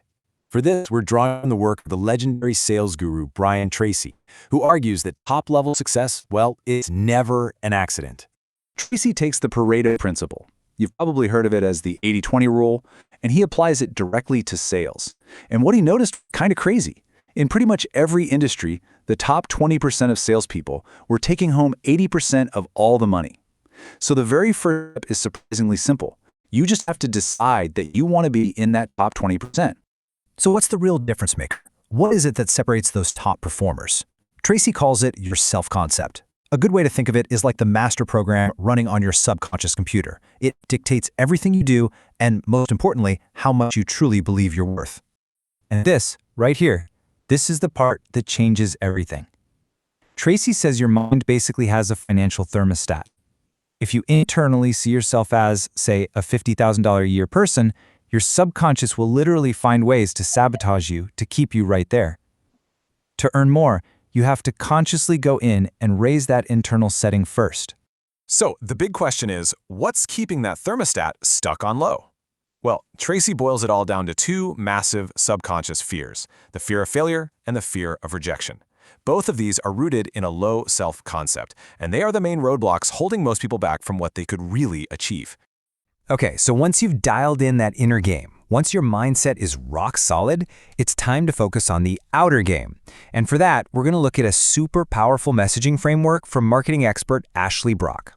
For this, we're drawing on the work of the legendary sales guru Brian Tracy, who argues that top-level success, well, is never an accident. Tracy takes the Pareto principle. You've probably heard of it as the 80-20 rule, and he applies it directly to sales. And what he noticed, kind of crazy. In pretty much every industry, the top 20% of salespeople were taking home 80% of all the money. So the very first step is surprisingly simple. You just have to decide that you want to be in that top 20%. So what's the real difference maker? What is it that separates those top performers? Tracy calls it your self-concept. A good way to think of it is like the master program running on your subconscious computer. It dictates everything you do and, most importantly, how much you truly believe you're worth. And this, right here, this is the part that changes everything. Tracy says your mind basically has a financial thermostat. If you internally see yourself as, say, a $50,000 a year person, your subconscious will literally find ways to sabotage you to keep you right there. To earn more, you have to consciously go in and raise that internal setting first. So the big question is, what's keeping that thermostat stuck on low? Well, Tracy boils it all down to 2 massive subconscious fears, the fear of failure and the fear of rejection. Both of these are rooted in a low self-concept, and they are the main roadblocks holding most people back from what they could really achieve. Okay, so once you've dialed in that inner game, once your mindset is rock solid, it's time to focus on the outer game. And for that, we're going to look at a super powerful messaging framework from marketing expert Ashley Brock.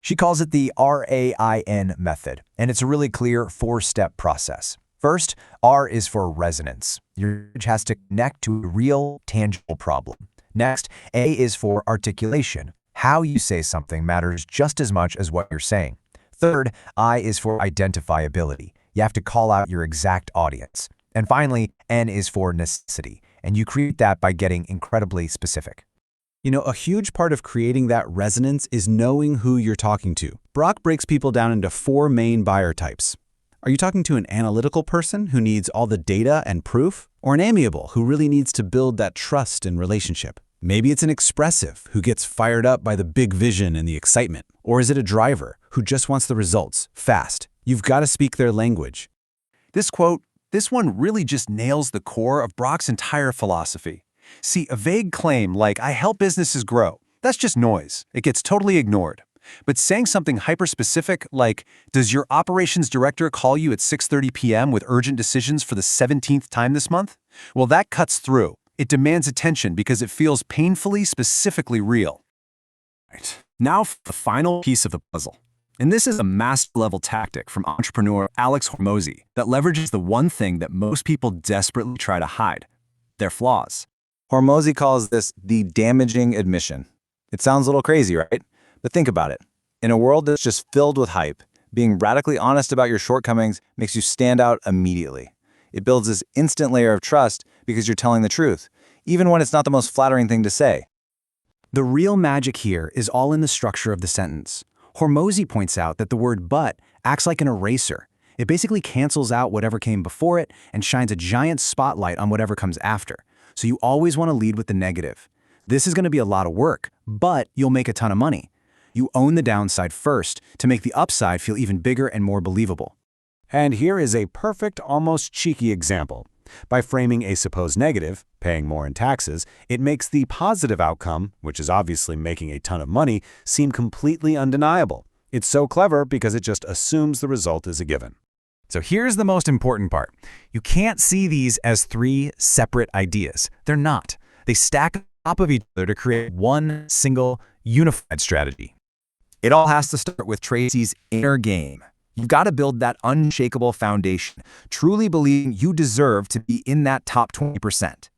She calls it the RAIN method, and it's a really clear 4-step process. First, R is for resonance. Your message has to connect to a real, tangible problem. Next, A is for articulation. How you say something matters just as much as what you're saying. Third, I is for identifiability. You have to call out your exact audience. And finally, N is for necessity, and you create that by getting incredibly specific. You know, a huge part of creating that resonance is knowing who you're talking to. Brock breaks people down into 4 main buyer types. Are you talking to an analytical person who needs all the data and proof? Or an amiable who really needs to build that trust and relationship? Maybe it's an expressive who gets fired up by the big vision and the excitement. Or is it a driver who just wants the results, fast? You've got to speak their language. This quote, this one really just nails the core of Brock's entire philosophy. See, a vague claim like, I help businesses grow, that's just noise. It gets totally ignored. But saying something hyper-specific like, does your operations director call you at 6:30 p.m. with urgent decisions for the 17th time this month? Well, that cuts through. It demands attention because it feels painfully, specifically real. Right. Now for the final piece of the puzzle. And this is a master-level tactic from entrepreneur Alex Hormozi that leverages the one thing that most people desperately try to hide, their flaws. Hormozi calls this the damaging admission. It sounds a little crazy, right? But think about it. In a world that's just filled with hype, being radically honest about your shortcomings makes you stand out immediately. It builds this instant layer of trust because you're telling the truth, even when it's not the most flattering thing to say. The real magic here is all in the structure of the sentence. Hormozi points out that the word but acts like an eraser. It basically cancels out whatever came before it and shines a giant spotlight on whatever comes after. So you always want to lead with the negative. This is going to be a lot of work, but you'll make a ton of money. You own the downside first to make the upside feel even bigger and more believable. And here is a perfect, almost cheeky example. By framing a supposed negative, paying more in taxes, it makes the positive outcome, which is obviously making a ton of money, seem completely undeniable. It's so clever because it just assumes the result is a given. So here's the most important part. You can't see these as 3 separate ideas. They're not. They stack on top of each other to create one single, unified strategy. It all has to start with Tracy's inner game. You've got to build that unshakable foundation, truly believing you deserve to be in that top 20%.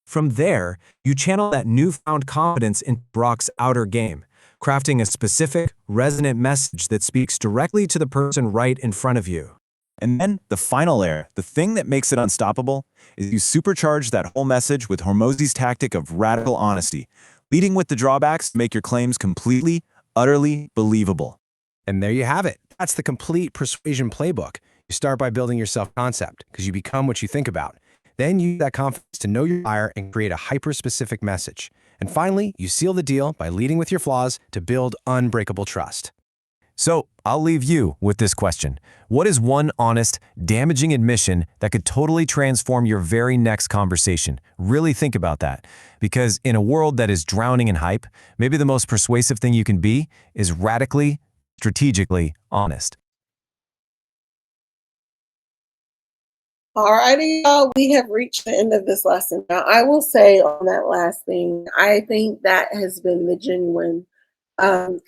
From there, you channel that newfound confidence into Brock's outer game, crafting a specific, resonant message that speaks directly to the person right in front of you. And then the final layer, the thing that makes it unstoppable, is you supercharge that whole message with Hormozi's tactic of radical honesty, leading with the drawbacks to make your claims completely, utterly believable. And there you have it. That's the complete persuasion playbook. You start by building your self-concept because you become what you think about. Then you use that confidence to know your buyer and create a hyper-specific message. And finally, you seal the deal by leading with your flaws to build unbreakable trust. So I'll leave you with this question. What is one honest, damaging admission that could totally transform your very next conversation? Really think about that. Because in a world that is drowning in hype, maybe the most persuasive thing you can be is radically, strategically honest. Alrighty, y'all, we have reached the end of this lesson. Now, I will say on that last thing, I think that has been the genuine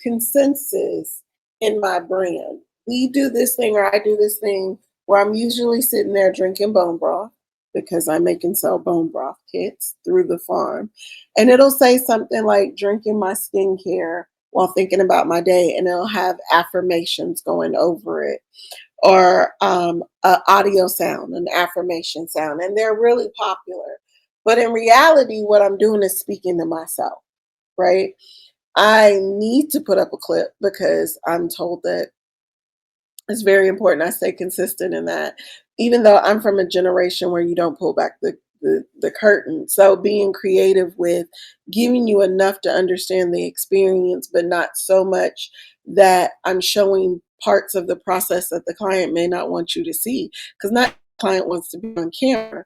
consensus in my brand. We do this thing, or I do this thing, where I'm usually sitting there drinking bone broth because I make and sell bone broth kits through the farm. And it'll say something like drinking my skincare while thinking about my day, and it'll have affirmations going over it, or an audio sound, an affirmation sound, and they're really popular. But in reality, what I'm doing is speaking to myself, right? I need to put up a clip because I'm told that it's very important I stay consistent in that, even though I'm from a generation where you don't pull back the curtain. So being creative with giving you enough to understand the experience, but not so much that I'm showing parts of the process that the client may not want you to see, because not the client wants to be on camera,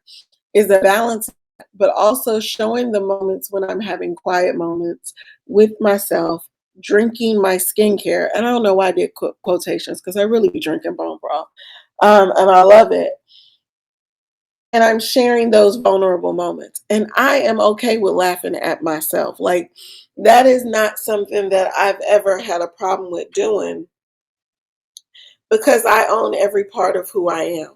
is a balance, but also showing the moments when I'm having quiet moments with myself, drinking my skincare. And I don't know why I did quotations, because I really be drinking bone broth. And I love it. And I'm sharing those vulnerable moments. And I am okay with laughing at myself. Like, that is not something that I've ever had a problem with doing, because I own every part of who I am.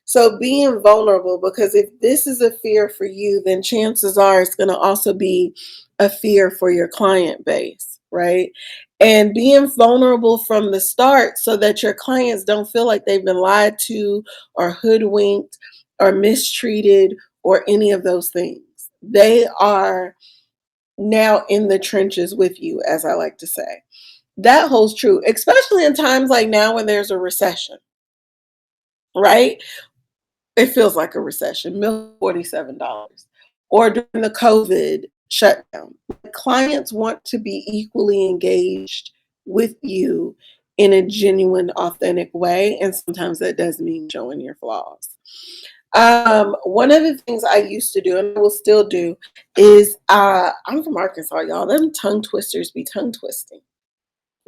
So being vulnerable, because if this is a fear for you, then chances are it's going to also be a fear for your client base, right? and being vulnerable from the start so that your clients don't feel like they've been lied to or hoodwinked or mistreated or any of those things. They are now in the trenches with you, as I like to say. That holds true, especially in times like now when there's a recession, right? It feels like a recession. Milk $47. Or during the COVID shutdown. Clients want to be equally engaged with you in a genuine, authentic way. And sometimes that does mean showing your flaws. One of the things I used to do and I will still do is I'm from Arkansas, y'all. Them tongue twisters be tongue twisting.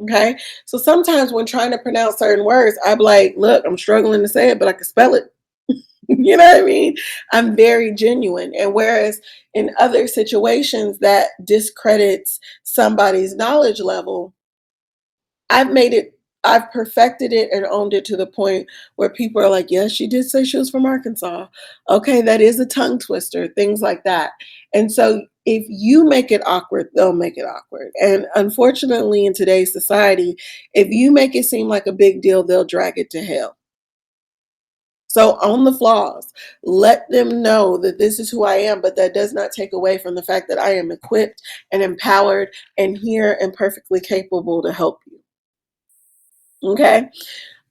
Okay. So sometimes when trying to pronounce certain words, I'm like, look, I'm struggling to say it, but I can spell it. You know what I mean? I'm very genuine. And whereas in other situations that discredits somebody's knowledge level, I've made it, I've perfected it and owned it to the point where people are like, yes, she did say she was from Arkansas. Okay, that is a tongue twister, things like that. And so if you make it awkward, they'll make it awkward. And unfortunately, in today's society, if you make it seem like a big deal, they'll drag it to hell. So own the flaws. Let them know that this is who I am, but that does not take away from the fact that I am equipped and empowered and here and perfectly capable to help you. Okay.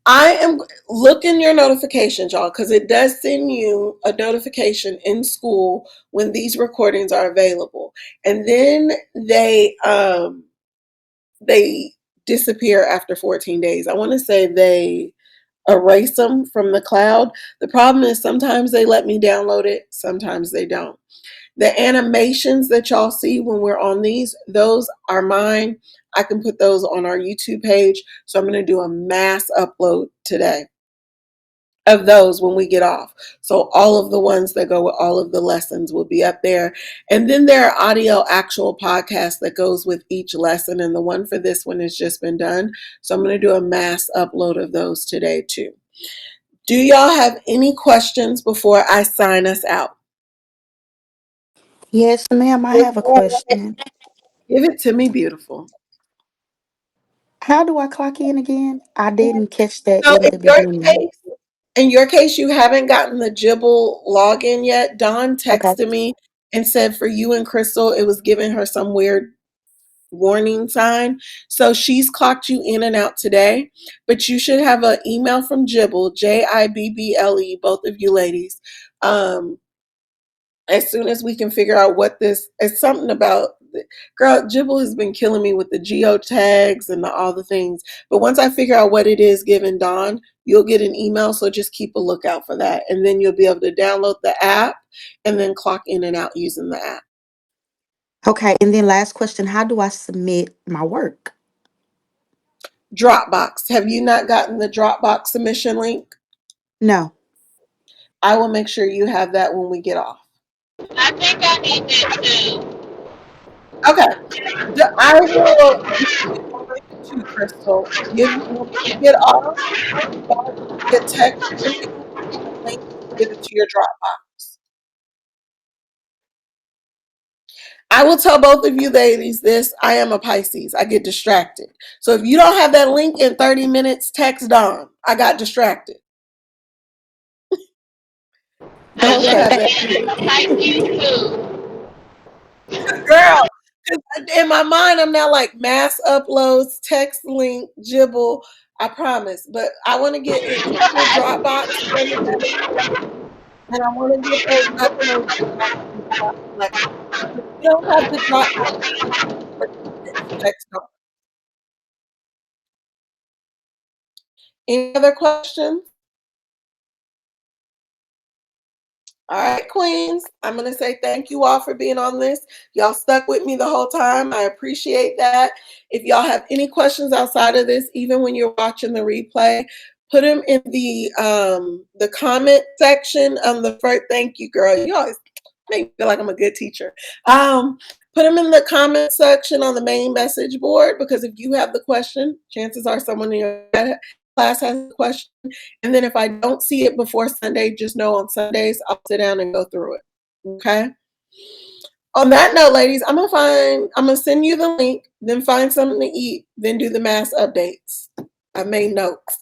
I am looking your notifications, y'all, because it does send you a notification in school when these recordings are available. And then they disappear after 14 days. I want to say they erase them from the cloud. The problem is sometimes they let me download it, sometimes they don't. The animations that y'all see when we're on these, those are mine. I can put those on our YouTube page. So I'm going to do a mass upload today of those when we get off. So all of the ones that go with all of the lessons will be up there. And then there are audio actual podcasts that goes with each lesson. And the one for this one has just been done. So I'm going to do a mass upload of those today too. Do y'all have any questions before I sign us out? Yes, ma'am, I have a question. Give it to me, beautiful. How do I clock in again? I didn't catch that So in the beginning. in your case, you haven't gotten the Jibble login yet. Dawn Okay. texted me and said for you and Crystal, it was giving her some weird warning sign. So she's clocked you in and out today, but you should have an email from Jibble, Jibble, both of you ladies. Um, as soon as we can figure out what this, it's something about, girl, Jibble has been killing me with the geotags and all the things. But once I figure out what it is given Dawn, you'll get an email. So just keep a lookout for that. And then you'll be able to download the app and then clock in and out using the app. Okay, and then last question, how do I submit my work? Dropbox. Have you not gotten the Dropbox submission link? No. I will make sure you have that when we get off. I think I need that too. Okay. I will give you a link to Crystal. When we get off, I'll be a text to you with the link to get it to your Dropbox. I will tell both of you ladies this. I am a Pisces. I get distracted. So if you don't have that link in 30 minutes, text Dawn. I got distracted. So You'll Okay. have yes, that. and I'm Pisces too. Girl, 'cause in my mind, I'm now like mass uploads, text link, Jibble. I promise. But I want to get it to your Dropbox for the day, and I want to get those uploads back to you by election. If you don't have the Dropbox link in 30 minutes, text Dawn. Any other questions? All right, queens. I'm going to say thank you all for being on this. Y'all stuck with me the whole time. I appreciate that. If y'all have any questions outside of this, even when you're watching the replay, put them in the comment section on the first. Thank you, girl. You always make me feel like I'm a good teacher. Put them in the comment section on the main message board, because if you have the question, chances are someone in your class has a question. And then if I don't see it before Sunday, just know on Sundays I'll sit down and go through it. Okay. On that note, ladies, I'm gonna send you the link, then find something to eat, then do the mass updates. I made notes.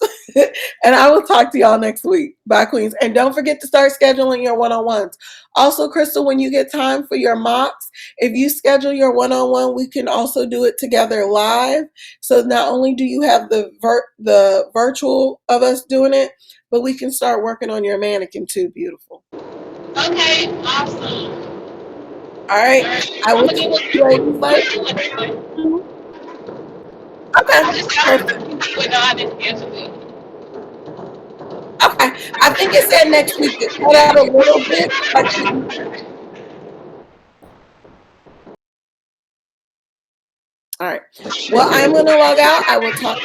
And I will talk to y'all next week. Bye, Queens. And don't forget to start scheduling your one-on-ones. Also, Crystal, when you get time for your mocks, if you schedule your one-on-one, we can also do it together live. So not only do you have the virtual of us doing it, but we can start working on your mannequin too. Beautiful. Okay, awesome. All All right. right, I I'm will gonna see get with you ladies later. you. Okay. I just got Perfect. to with all this schedule. Okay. I think it said next week. It cut out a little bit. All right. Well, I'm going to log out. I will talk